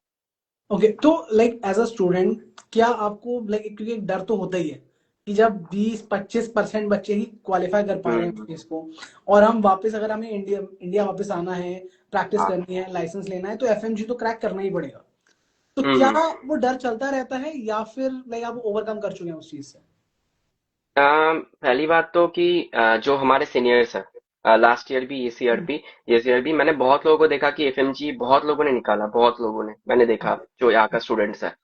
ओके, तो लाइक एज अ स्टूडेंट क्या आपको लाइक, क्योंकि एक डर तो होता ही है कि जब 20-25% बच्चे ही क्वालिफाई कर पा रहे हैं हम्म। उस चीज को, और हम वापस, अगर हमें इंडिया इंडिया वापस आना है, प्रैक्टिस हाँ। करनी है, लाइसेंस लेना है, तो एफएमजी तो क्रैक करना ही पड़ेगा। तो क्या हम्म। वो डर चलता रहता है, या फिर लाइक आप ओवरकम कर चुके हैं उस चीज से? पहली बात तो कि जो हमारे सीनियर्स है, लास्ट ईयर भी इस ईयर भी मैंने बहुत लोगों को देखा कि एफएमजी बहुत लोगों ने निकाला, बहुत लोगों ने मैंने देखा जो यहाँ का स्टूडेंट्स है।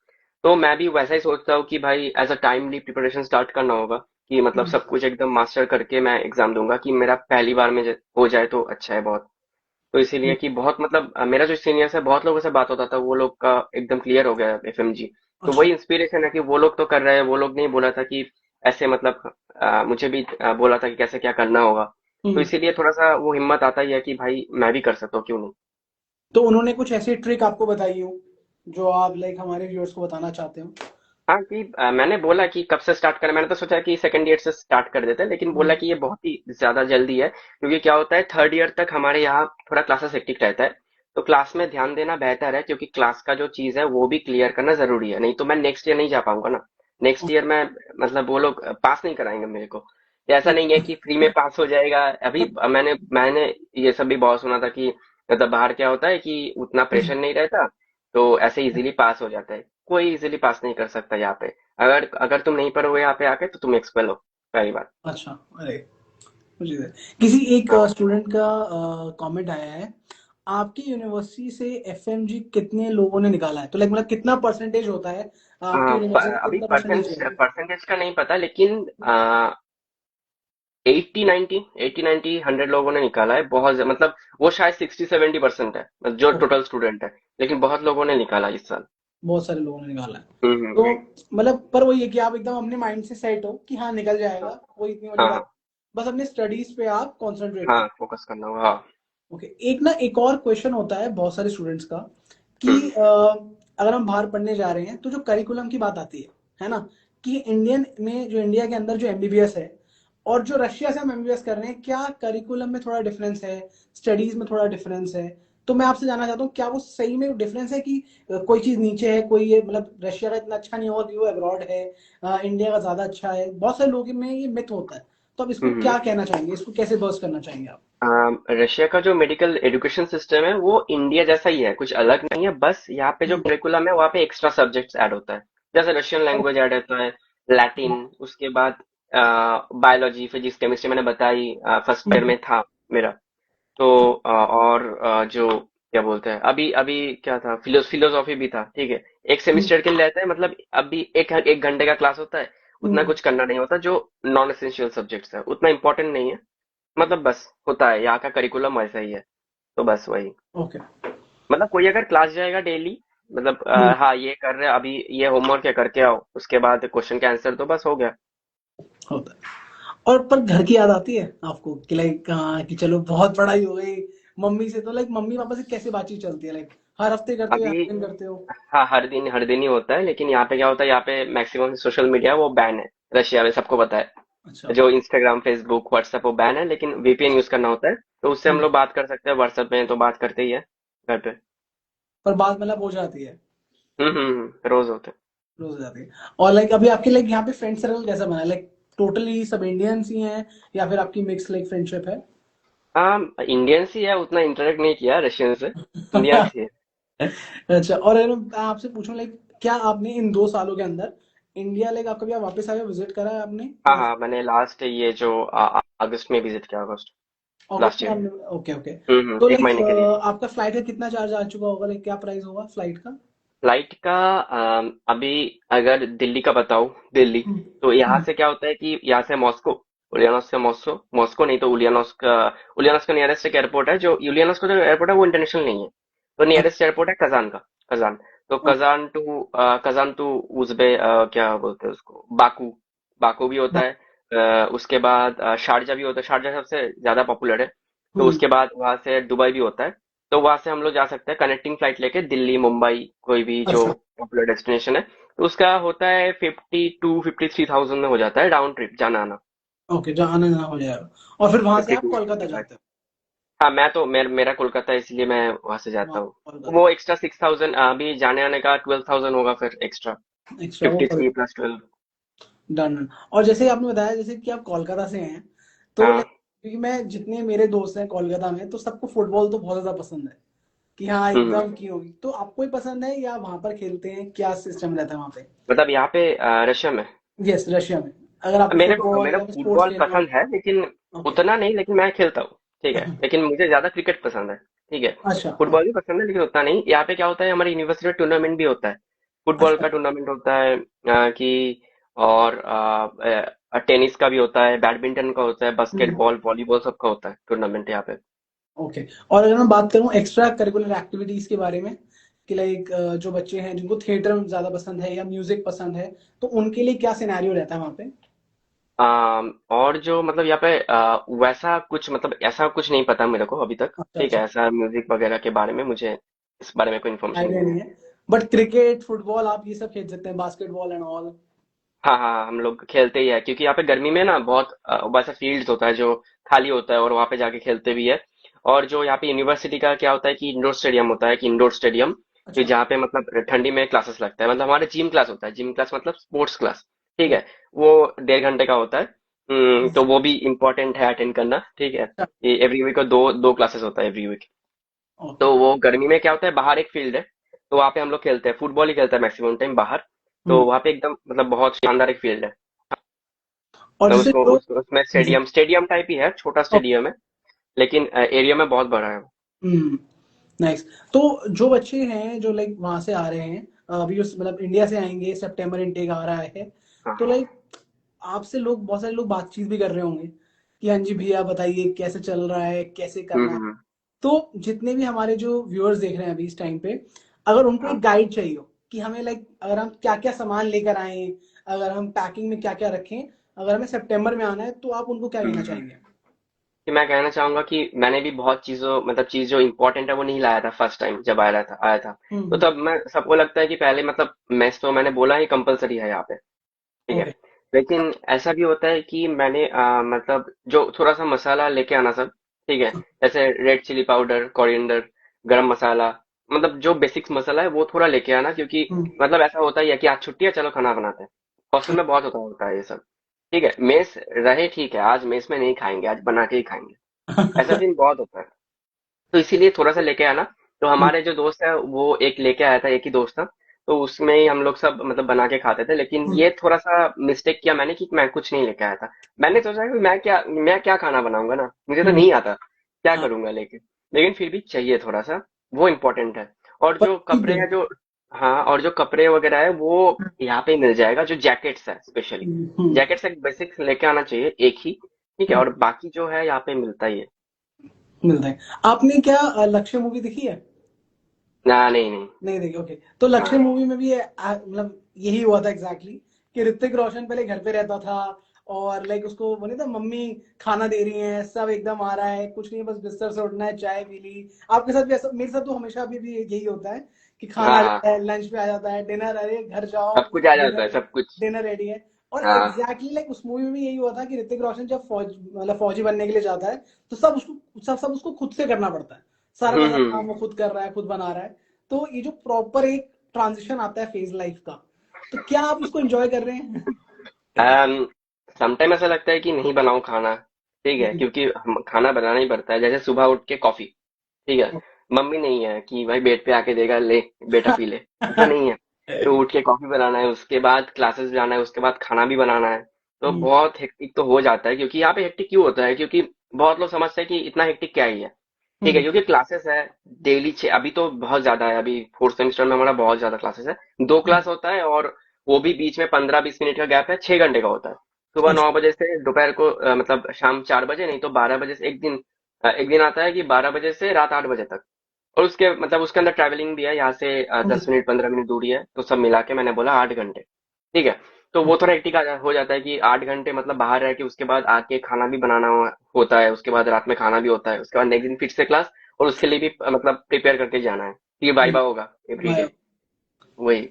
तो मैं भी वैसा ही सोचता हूँ कि भाई as a timely preparation start करना होगा, कि मतलब सब कुछ एकदम मास्टर करके मैं एग्जाम दूंगा, कि मेरा पहली बार में हो जाए तो अच्छा है बहुत। तो इसीलिए कि बहुत मतलब मेरा जो सीनियर्स है बहुत लोगों से बात होता था, वो लोग का एकदम क्लियर हो गया एफएमजी। तो अच्छा। वही इंस्पिरेशन है कि वो लोग तो कर रहे हैं, वो लोग ने बोला था कि ऐसे मतलब मुझे भी बोला था कि कैसे क्या करना होगा। तो हम्म। इसीलिए थोड़ा सा वो हिम्मत आता ही है कि भाई मैं भी कर सकता हूँ, क्यों नहीं। तो उन्होंने कुछ ऐसी ट्रिक आपको बताई हो जो आप लाइक हमारे व्यूअर्स को बताना चाहते हो? हाँ कि मैंने बोला कि कब से स्टार्ट करें, मैंने तो सोचा कि सेकंड ईयर से स्टार्ट कर देते हैं, लेकिन बोला हम्म। कि ये बहुत ही ज्यादा जल्दी है, क्योंकि क्या होता है थर्ड ईयर तक हमारे यहाँ थोड़ा क्लासेस हेक्टिक रहता है। तो क्लास में ध्यान देना बेहतर है, क्योंकि क्लास का जो चीज है वो भी क्लियर करना जरूरी है, नहीं तो मैं नेक्स्ट ईयर नहीं जा पाऊंगा ना। नेक्स्ट ईयर में मतलब वो लोग पास नहीं कराएंगे मेरे को। तो ऐसा नहीं है कि फ्री में पास हो जाएगा। अभी मैंने मैंने ये सब भी बहुत सुना था कि मतलब बाहर क्या होता है कि उतना प्रेशर नहीं रहता, तो ऐसे इजीली पास हो जाता है। कोई इजीली पास नहीं कर सकता यहाँ पे। अगर अगर तुम नहीं पढ़ोगे यहाँ पे आके तो तुम एक्सपेल हो, पहली बात। अच्छा। अरे, मुझे किसी एक हाँ। स्टूडेंट का कमेंट आया है, आपकी यूनिवर्सिटी से एफएमजी कितने लोगों ने निकाला है, तो लाइक मतलब कितना परसेंटेज होता है आपकी यूनिवर्सिटी में, अभी कितना परसेंटेज परसेंट है? परसेंटेज का नहीं पता, लेकिन 80 90 100 लोगों ने निकाला है, बहुत मतलब वो शायद 60 70% है जो ओके। टोटल स्टूडेंट है, लेकिन बहुत लोगों ने निकाला इस साल। बहुत सारे लोगों ने निकाला है। तो हम्म। मतलब पर वही है कि आप एकदम अपने माइंड से सेट हो कि हाँ निकल जाएगा, कोई इतनी बड़ी हाँ बात। हाँ बस अपने स्टडीज पे आप कंसंट्रेट हाँ, करो। फोकस करना होगा हाँ। ओके, एक ना एक और क्वेश्चन होता है बहुत सारे स्टूडेंट्स का कि हम्म। अगर हम बाहर पढ़ने जा रहे हैं तो जो करिकुलम की बात आती है ना, कि इंडियन में, जो इंडिया के अंदर जो एमबीबीएस है, और जो रशिया से हम एमबीबीएस कर रहे हैं, क्या करिकुलम में थोड़ा डिफरेंस है, स्टडीज में थोड़ा डिफरेंस है? तो मैं आपसे जानना चाहता हूँ, क्या वो सही में डिफरेंस है कि कोई चीज नीचे है, कोई ये मतलब रशिया का इतना अच्छा नहीं होगा कि वो अब्रॉड है, इंडिया का ज्यादा अच्छा है? बहुत सारे लोगों में ये मिथ होता है। तो आप इसको हम्म। क्या कहना चाहेंगे, इसको कैसे बर्स्ट करना चाहेंगे आप? रशिया का जो मेडिकल एजुकेशन सिस्टम है वो इंडिया जैसा ही है, कुछ अलग नहीं है, बस यहाँ पे जो हम्म। करिकुलम है वहाँ पे एक्स्ट्रा सब्जेक्ट्स ऐड होता है। जैसे रशियन लैंग्वेज ऐड होता है, लैटिन, उसके बाद बायोलॉजी फिजिक्स केमिस्ट्री मैंने बताई, फर्स्ट ईयर हम्म। में था मेरा। तो और जो क्या बोलते हैं, अभी अभी क्या था, फिलोसॉफी भी था, ठीक है। एक हम्म। सेमिस्टर के लिए रहता है, मतलब अभी एक एक घंटे का क्लास होता है, उतना हम्म। कुछ करना नहीं होता। जो नॉन एसेंशियल सब्जेक्ट्स है उतना इंपॉर्टेंट नहीं है, मतलब बस होता है, यहाँ का करिकुलम वैसा ही है। तो बस वही, ओके। मतलब कोई अगर क्लास जाएगा डेली, मतलब हम्म। हाँ ये कर रहे हैं अभी, ये होमवर्क है करके आओ, उसके बाद क्वेश्चन के आंसर तो बस हो गया। होता है। और पर घर की याद आती है आपको कि लाइक हाँ कि चलो बहुत पढ़ाई हो गई? मम्मी से तो लाइक मम्मी पापा से कैसे बातचीत चलती है, लाइक हर हफ्ते करते हो या अभी हर दिन करते हो? हाँ, हर दिन ही होता है, लेकिन यहाँ पे क्या होता है, यहाँ पे मैक्सिमम सोशल मीडिया वो बैन है। रशिया में सबको पता अच्छा। है, जो इंस्टाग्राम फेसबुक व्हाट्सएप वो बैन है, लेकिन वीपीएन यूज करना होता है। तो उससे हम हम्म। लोग बात कर सकते हैं, व्हाट्सएप में तो बात करते ही है घर पे। पर बात मतलब हो जाती है? रोज होते रोज हो जाती है। और लाइक अभी आपके लाइक यहाँ पे फ्रेंड सर्कल कैसा बना है, लाइक टोटली सब इंडियंस ही हैं, या फिर आपकी मिक्स लाइक फ्रेंडशिप है? हैं। हाँ, इंडियंस ही है, उतना इंटरेक्ट नहीं किया रशियन से, इंडियंस ही है। अच्छा, और अगर मैं आपसे पूछूं लाइक क्या आपने इन 2 सालों के अंदर इंडिया लाइक आप कभी आप वापस आए विजिट करा है आपने हाँ या हाँ, मैंने लास्ट ये जो अगस्त में विजिट किया, अगस्त अगस्त लास्ट में ईयर। आपने? Okay okay. हम्म, तो एक लाइक महीने के लिए। आपका फ्लाइट का कितना चार्ज आ चुका होगा, लाइक क्या प्राइस होगा फ्लाइट का? फ्लाइट का अभी अगर दिल्ली का बताऊँ, दिल्ली, हम्म, तो यहाँ हम्म, से क्या होता है कि यहाँ से मॉस्को, उलियानोस्क से मॉस्को, मॉस्को नहीं तो उलियानोस्क का नियरेस्ट एक एयरपोर्ट है। जो उलियानोस्क का जो एयरपोर्ट है वो इंटरनेशनल नहीं है, तो नियरेस्ट एयरपोर्ट है कजान का, कजान। तो कजान टू क्या बोलते हैं उसको, बाकू, बाकू भी होता है। उसके बाद शारजा भी होता है, शारजा सबसे ज्यादा पॉपुलर है। तो हम्म, उसके बाद वहां से दुबई भी होता है। तो वहां से हम लोग जा सकते हैं कनेक्टिंग फ्लाइट लेके, दिल्ली मुंबई कोई भी जो अच्छा। पॉपुलर डेस्टिनेशन है। तो उसका होता है 52-53 थाउजेंड में हो जाता है राउंड ट्रिप, जाना आना। ओके, जहाँ आना जाना हो जाएगा, और फिर वहां से फिफ्टी आप टू कोलकाता फिफ्टी फाइव जाते हाँ, मेरा कोलकाता है, इसलिए मैं वहां से हो? जाता वहाँ हूँ। कोलकाता वो एक्स्ट्रा 6,000, अभी जाने आने का 12,000 होगा फिर एक्स्ट्रा। एक्स्ट्रा वो 53 + 12। Done done. और जैसे आपने बताया जैसे कि आप कोलकाता से हैं, तो लाइक हाँ। क्योंकि मैं जितने मेरे दोस्त हैं कोलकाता में, तो सबको फुटबॉल तो बहुत ज्यादा पसंद है कि हाँ हम्म। एकदम की होगी। तो आपको ही पसंद है या वहां पर खेलते हैं, क्या सिस्टम रहता है वहां पे? मतलब यहाँ पे रशिया में यस, रशिया में अगर आपको मेरे फुटबॉल को या स्पोर्ट्स फुटबॉल खेलना पसंद हो। है, लेकिन ओके। उतना नहीं, लेकिन मैं खेलता हूँ। ठीक है, लेकिन मुझे ज्यादा क्रिकेट पसंद है। ठीक है। अच्छा फुटबॉल भी पसंद है, लेकिन उतना नहीं। यहाँ पे क्या होता है, हमारी यूनिवर्सिटी में टूर्नामेंट भी होता है। फुटबॉल अच्छा। का टूर्नामेंट होता है कि और टेनिस का भी होता है, बैडमिंटन का होता है, हम्म, बास्केटबॉल, वॉलीबॉल, सबका होता है टूर्नामेंट यहाँ पे। ओके। और अगर मैं बात करूँ एक्स्ट्रा करिकुलर एक्टिविटीज के बारे में, कि लाइक जो बच्चे हैं जिनको थिएटर ज्यादा पसंद है या म्यूजिक पसंद है, तो उनके लिए क्या सिनेरियो रहता है वहाँ पे? और जो मतलब यहाँ पे वैसा कुछ, मतलब ऐसा कुछ नहीं पता मेरे को अभी तक। अच्छा ठीक है, अच्छा। ऐसा म्यूजिक वगैरह के बारे में मुझे, इस बारे में कोई इन्फॉर्मेशन आइडिया नहीं है। नहीं है, बट क्रिकेट फुटबॉल आप ये सब खेल सकते हैं, बास्केटबॉल एंड ऑल। हाँ हाँ हाँ, हम लोग खेलते ही है, क्योंकि यहाँ पे गर्मी में ना बहुत वैसा फील्ड होता है जो खाली होता है, और वहाँ पे जाके खेलते भी है। और जो यहाँ पे यूनिवर्सिटी का क्या होता है कि इंडोर स्टेडियम होता है, कि इंडोर स्टेडियम, कि अच्छा। जहाँ पे मतलब ठंडी में क्लासेस लगता है। मतलब हमारे जिम क्लास होता है, जिम क्लास मतलब स्पोर्ट्स क्लास। ठीक है। वो 1.5 घंटे का होता है। तो वो भी इम्पोर्टेंट है अटेंड करना। ठीक है। ये एवरी वीक दो दो क्लासेस होता है एवरी वीक। ओके। तो वो गर्मी में क्या होता है, बाहर एक फील्ड है, तो वहाँ पे हम लोग खेलते हैं, फुटबॉल ही खेलते हैं मैक्सिमम टाइम बाहर। तो हम्म। वहाँ पे एकदम मतलब बहुत शानदार एक फील्ड है। और मतलब जैसे उसको जो उसमें जी। स्टेडियम स्टेडियम टाइप ही है, छोटा स्टेडियम है, लेकिन एरिया में बहुत बड़ा है वो। हम्म, नाइस। तो जो बच्चे हैं जो लाइक वहां से आ रहे हैं, अभी मतलब इंडिया से आएंगे, सितंबर इनटेक आ रहा है, हाँ तो हाँ। लाइक आपसे लोग, बहुत सारे लोग बातचीत भी कर रहे होंगे कि हाँ जी भैया बताइए कैसे चल रहा है, कैसे करना है। हम्म। तो जितने भी हमारे जो व्यूअर्स देख रहे हैं अभी इस टाइम पे, अगर उनको एक हाँ, गाइड चाहिए हो कि हमें लाइक अगर हम क्या क्या सामान लेकर आए, अगर हम पैकिंग में क्या क्या रखें, अगर हमें सितंबर में आना है, तो आप उनको क्या कहना हम्म। चाहेंगे? कि मैं कहना चाहूंगा कि मैंने भी बहुत चीजों, मतलब चीज जो इम्पोर्टेंट है वो नहीं लाया था फर्स्ट टाइम जब आया था। तो हम्म। तब मैं, सबको लगता है कि पहले मतलब मेस तो मैंने बोला ही कंपलसरी है यहाँ पे। ठीक है। ओके। लेकिन ऐसा भी होता है कि मैंने मतलब जो थोड़ा सा मसाला लेके आना सब। ठीक है। जैसे रेड चिली पाउडर, कोरिएंडर, गरम मसाला, मतलब जो बेसिक्स मसाला है वो थोड़ा लेके आना, क्योंकि मतलब ऐसा होता ही है कि आज छुट्टी है, चलो खाना बनाते हैं। हॉस्टल में बहुत होता है ये सब। ठीक है, मेस रहे ठीक है, आज मेस में नहीं खाएंगे, आज बना के ही खाएंगे, ऐसा सीन बहुत होता है। तो इसीलिए थोड़ा सा लेके आना। तो हमारे जो दोस्त है वो एक लेके आया था, एक ही दोस्त था। तो उसमें ही हम लोग सब मतलब बना के खाते थे, लेकिन ये थोड़ा सा मिस्टेक किया मैंने कि मैं कुछ नहीं लेके आया था। मैंने सोचा कि मैं क्या खाना बनाऊंगा ना, मुझे तो नहीं आता, क्या हाँ, करूंगा लेके। लेकिन फिर भी चाहिए थोड़ा सा, वो इम्पोर्टेंट है। और पर जो ठीक कपड़े है। हैं जो, हाँ, और जो कपड़े वगैरह है वो यहाँ पे ही मिल जाएगा, जो जैकेट्स है स्पेशली। हम्म, जैकेट्स एक बेसिक लेके आना चाहिए, एक ही। ठीक है, और बाकी जो है यहाँ पे मिलता ही है। मिलता है। आपने क्या लक्ष्य मूवी देखी है? ना, नहीं नहीं। नहीं देखी, ओके। तो लक्ष्य हाँ मूवी में भी मतलब यही हुआ था एग्जैक्टली कि ऋतिक रोशन पहले घर पे रहता था, और लाइक उसको वो नहीं था, मम्मी खाना दे रही है, सब एकदम आ रहा है, कुछ नहीं, बस बिस्तर से उठना है, चाय पी ली। आपके साथ भी ऐसा, मेरे साथ तो हमेशा अभी भी यही होता है कि खाना हाँ आ हाँ, जाता है, लंच पे आ जाता है, डिनर, अरे घर जाओ, सब कुछ आ जाता है, डिनर, सब कुछ। डिनर रेडी है। और हाँ। एग्जैक्टली लाइक उस मूवी में भी यही हुआ था कि ऋतिक रोशन जब फौज मतलब फौजी बनने के लिए जाता है, तो सब उसको खुद से करना पड़ता है, सारा का सारा हम्म। काम वो खुद कर रहा है, खुद बना रहा है। तो ये जो प्रॉपर एक ट्रांजिशन आता है फेज लाइफ का, तो क्या आप इसको एंजॉय कर रहे हैं? समटाइम ऐसा लगता है कि नहीं बनाऊं खाना। ठीक है, क्योंकि खाना बनाना ही पड़ता है, जैसे सुबह उठ के कॉफी। ठीक है। मम्मी नहीं है कि भाई बेड पे आके देगा, ले बेटा पी ले, ऐसा नहीं है। तो उठ के कॉफी बनाना है, उसके बाद क्लासेस जाना है, उसके बाद खाना भी बनाना है। तो हम्म, बहुत हेक्टिक तो हो जाता है, क्योंकि यहाँ पे हेक्टिक क्यों होता है, क्योंकि बहुत लोग समझते हैं कि इतना हेक्टिक क्या ही है। ठीक है, हम्म, क्योंकि क्लासेस है डेली 6, अभी तो बहुत ज्यादा है, अभी फोर्थ सेमेस्टर में हमारा बहुत ज्यादा क्लासेस है। 2 क्लास होता है, और वो भी बीच में 15-20 मिनट का गैप है, 6 घंटे का होता है। सुबह अच्छा। 9 बजे से दोपहर को मतलब शाम 4 बजे, नहीं तो 12 बजे से। एक दिन आता है कि 12 बजे से रात 8 बजे तक। और उसके मतलब उसके अंदर ट्रैवलिंग भी है, यहाँ से हम्म, 10 मिनट 15 मिनट दूरी है, तो सब मिला के मैंने बोला 8 घंटे। ठीक है। तो वो थोड़ा हेक्टिक हो जाता है कि 8 घंटे मतलब बाहर रह के उसके बाद आके खाना भी बनाना होता है, उसके बाद रात में खाना भी होता है, उसके बाद नेक्स्ट दिन फिर से क्लास, और उसके लिए भी मतलब प्रिपेयर करके जाना है, क्योंकि वाइवा होगा एवरी भाई, डे। वही।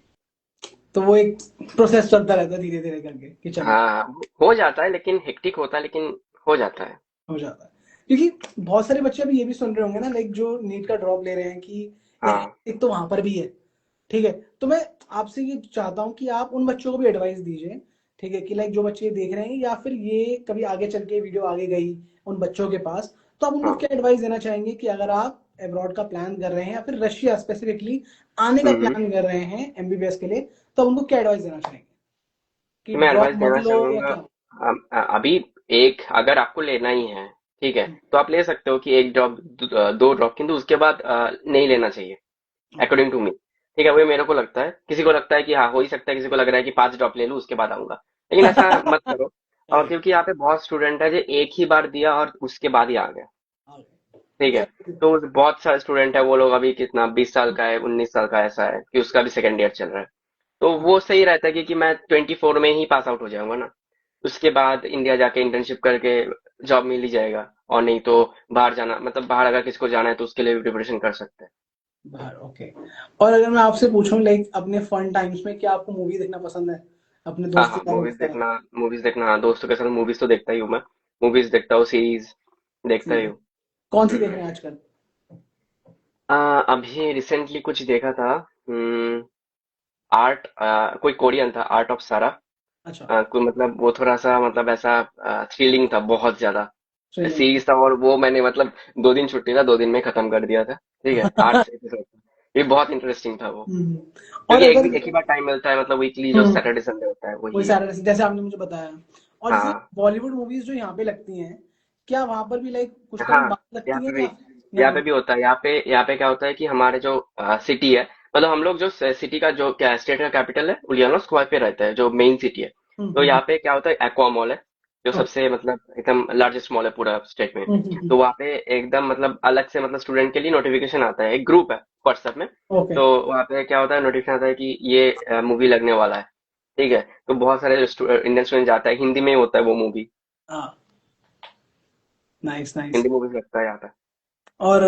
तो वो एक प्रोसेस चलता रहता है धीरे धीरे करके कि चलो हाँ, हो जाता है, लेकिन हेक्टिक होता है, लेकिन हो जाता है। हो जाता है। क्योंकि बहुत सारे बच्चे अभी ये भी सुन रहे होंगे ना, लाइक जो नीट का ड्रॉप ले रहे हैं कि यार हाँ। एक तो वहां पर भी है। ठीक है, तो मैं आपसे ये चाहता हूँ कि आप उन बच्चों को भी एडवाइस दीजिए। ठीक है, कि लाइक जो बच्चे ये देख रहे हैं या फिर ये कभी आगे चल के वीडियो आगे गई उन बच्चों के पास, तो आप उनको हाँ। क्या एडवाइस देना चाहेंगे कि अगर आप अब्रॉड का प्लान कर रहे हैं या फिर रशिया स्पेसिफिकली आने का हम्म। प्लान कर रहे हैं एमबीबीएस के लिए, तो आप उनको क्या एडवाइस देना चाहेंगे कि तो मैं ड्रॉप एडवाइस मत देना लो या चाहूंगा, क्या? अभी एक अगर आपको लेना ही है, ठीक है, तो आप ले सकते हो कि एक ड्रॉप, 2 ड्रॉप, किंतु उसके बाद नहीं लेना चाहिए, ओके। According to me. ठीक है, वही मेरे को लगता है। किसी को लगता है कि हाँ हो ही सकता है, किसी को लग रहा है कि 5 ड्रॉप ले लूँ उसके बाद आऊंगा, लेकिन ऐसा मत करो। और राइट। क्योंकि यहाँ पे बहुत स्टूडेंट है जो एक ही बार दिया और उसके बाद ही आ गया। ठीक है। तो बहुत सारे स्टूडेंट है, वो लोग अभी कितना 20 साल का है, 19 साल का, ऐसा है कि उसका भी सेकेंड ईयर चल रहा है। तो वो सही रहता है कि मैं 24 में ही पास आउट हो जाऊंगा ना, उसके बाद इंडिया जाके इंटर्नशिप करके जॉब मिल ही जाएगा। और नहीं तो बाहर जाना, मतलब बाहर अगर किसी को जाना है तो उसके लिए भी प्रिपरेशन कर सकते हैं। बाहर, ओके। और अगर मैं आपसे पूछूं लाइक अपने फन टाइम्स में क्या आपको मूवी देखना पसंद है अपने हाँ दोस्तों हाँ, यारों के साथ? मूवीज देखना, हाँ, दोस्तों के साथ मूवीज तो देखता ही हूँ मैं। मूवीज देखता हूँ, सीरीज देखता ही सीरियल हूँ। कौन सी देख हम्म। रहे हैं आजकल? अभी रिसेंटली कुछ देखा था। आर्ट, कोई कोरियन था, आर्ट ऑफ सारा। अच्छा। कोई मतलब वो थोड़ा सा मतलब ऐसा थ्रिलिंग था बहुत ज्यादा। थ्रिलिंग। सीरीज था, और वो मैंने मतलब 2 दिन छुट्टी था, 2 दिन में खत्म कर दिया था। ठीक है, 8 एपिसोड था। ये बहुत इंटरेस्टिंग था वो, और क्योंकि अगर एक ही बार टाइम मिलता है, मतलब वीकली जो हम्म, सैटरडे संडे होता है वही वही है। सारा जैसे आपने मुझे बताया। और जैसे हाँ बॉलीवुड मूवीज जो यहाँ पे लगती हैं, क्या वहां पर भी लाइक कुछ टाइम हाँ। बाद यहाँ लगती पे हैं भी या यहाँ फिर? पे भी होता है। यहाँ पे क्या होता है कि हमारे जो सिटी है, मतलब हम लोग जो सिटी का जो क्या स्टेट का कैपिटल है उलियानोस्क, वहाँ पे रहता है, जो मेन सिटी है। तो हम्म। यहाँ पे क्या होता है, एक्वा मॉल है, जो ओके। सबसे मतलब एकदम लार्जेस्ट मॉल है पूरा स्टेट में। तो वहाँ पे एकदम मतलब अलग से मतलब स्टूडेंट के लिए नोटिफिकेशन आता है, एक ग्रुप है व्हाट्सएप में। ओके। तो वहाँ पे क्या होता है, नोटिफिकेशन आता है कि ये मूवी लगने वाला है। ठीक है। तो बहुत सारे इंडियन स्टूडेंट जाता है, हिंदी में ही होता है वो मूवी। हाँ, नाइस नाइस। हिंदी मूवीज लगता है यहाँ पे। और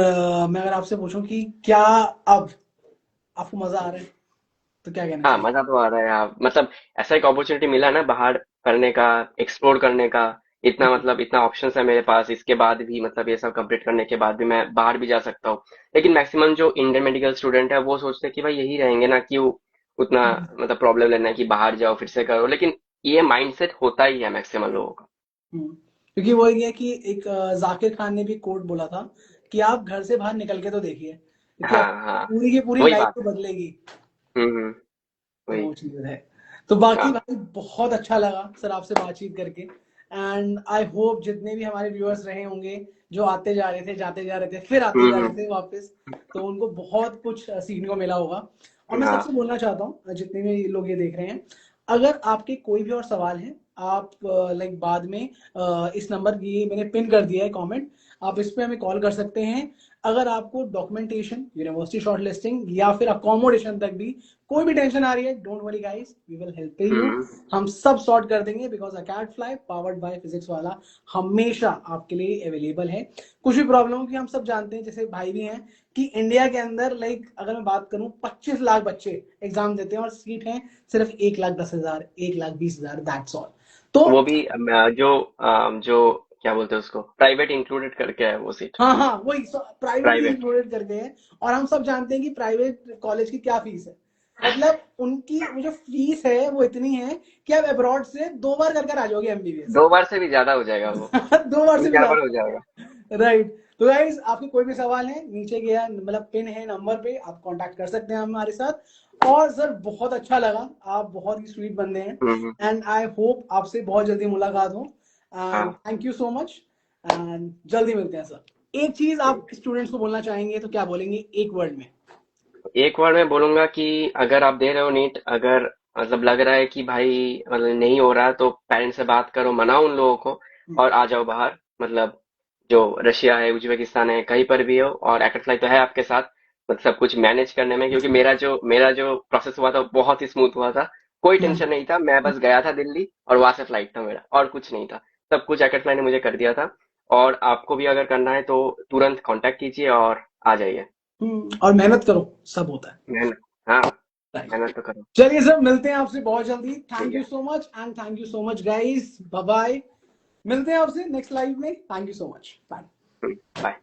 मैं अगर आपसे पूछूं कि क्या अब आपको मजा आ रहा है, तो क्या कहना हाँ, चाहिए? मजा तो आ रहा है यार, मतलब ऐसा एक अपॉर्चुनिटी मिला है ना बाहर करने का, एक्सप्लोर करने का। इतना मतलब इतना ऑप्शंस है मेरे पास, इसके बाद भी मतलब ये सब कंप्लीट करने के बाद भी मैं बाहर भी जा सकता हूँ। लेकिन मैक्सिमम जो इंडियन मेडिकल स्टूडेंट है वो सोचते हैं कि भाई यही रहेंगे ना, क्यों उतना मतलब प्रॉब्लम लेना है कि बाहर जाओ फिर से करो। लेकिन ये माइंडसेट होता ही है मैक्सिमम लोगों का। क्योंकि वो ये है कि एक जाकिर खान ने भी कोट बोला था कि आप घर से बाहर निकल के तो देखिए, क्योंकि हाँ आपकी हाँ, पूरी की पूरी वही लाइफ बात तो है। बदलेगी। हम्म। तो वही। वो चीज है। तो बाकी हाँ। भाई बहुत अच्छा लगा सर आपसे बातचीत करके। एंड आई होप जितने भी हमारे व्यूअर्स रहे होंगे जो आते जा रहे थे जाते जा रहे थे फिर आते जा रहे थे वापस, तो उनको बहुत कुछ सीखने को मिला होगा। और मैं सबसे हाँ। बोलना चाहता हूँ जितने भी लोग ये देख रहे हैं, अगर आपके कोई भी और सवाल हैं, आप लाइक बाद में इस नंबर ये मैंने पिन कर दिया है कमेंट, आप इस पे हमें कॉल कर सकते हैं। अगर आपको डॉक्यूमेंटेशन, यूनिवर्सिटी शॉर्ट लिस्टिंग या फिर अकोमोडेशन तक भी कोई भी टेंशन आ रही है, don't worry guys, we will help you. Hmm. हम सब सॉर्ट कर देंगे because Acad fly powered by physics Wallah हमेशा आपके लिए अवेलेबल है। कुछ भी प्रॉब्लम हो, कि हम सब जानते हैं जैसे भाई भी हैं कि इंडिया के अंदर लाइक अगर मैं बात करूं 25 लाख बच्चे एग्जाम देते हैं और सीट है सिर्फ 1,10,000, 1,20,000, दैट्स ऑल। तो वो भी जो क्या बोलते हैं उसको, प्राइवेट इंक्लूडेड करके है वो सीट। हाँ हाँ, वही प्राइवेट भी प्राइवेट। इंक्लूडेड करके हैं। और हम सब जानते हैं कि प्राइवेट कॉलेज की क्या फीस है, मतलब उनकी वो जो फीस है वो इतनी है कि आप अब्रॉड से 2 बार कर कर आ जाओगे एमबीबीएस। 2 बार से भी ज्यादा हो जाएगा वो, 2 बार से तीन भी चार बार हो ज्यादा। जाएगा। राइट। तो गाइस आपके कोई भी सवाल है नीचे गया मतलब पिन है नंबर पे, आप कांटेक्ट कर सकते हैं हमारे साथ। और सर बहुत अच्छा लगा, आप बहुत ही स्वीट बंदे हैं हम्म। एंड आई होप आपसे बहुत जल्दी मुलाकात हो एंड हाँ, thank you so much and जल्दी मिलते हैं सर। एक चीज आप स्टूडेंट्स को बोलना चाहेंगे तो क्या बोलेंगे एक वर्ड में? एक बार मैं बोलूंगा कि अगर आप दे रहे हो नीट, अगर मतलब लग रहा है कि भाई मतलब नहीं हो रहा, तो पेरेंट्स से बात करो, मनाओ उन लोगों को और आ जाओ बाहर। मतलब जो रशिया है, उज्बेकिस्तान है, कहीं पर भी हो, और एक्टरफ्लाई तो है आपके साथ, मतलब सब कुछ मैनेज करने में, क्योंकि मेरा जो प्रोसेस हुआ था वो बहुत ही स्मूथ हुआ था। कोई टेंशन नहीं था, मैं बस गया था दिल्ली और वहां से फ्लाइट था मेरा, और कुछ नहीं था। सब कुछ एक्टरफ्लाई ने मुझे कर दिया था। और आपको भी अगर करना है तो तुरंत कांटेक्ट कीजिए और आ जाइए। और मेहनत करो, सब होता है। मेहनत, हाँ, राइट। मेहनत तो करो। चलिए सर, मिलते हैं आपसे बहुत जल्दी। ठीक थैंक है। You so much and thank you so much guys, bye bye. मिलते हैं आपसे नेक्स्ट लाइव में। Thank you so much, bye. Bye.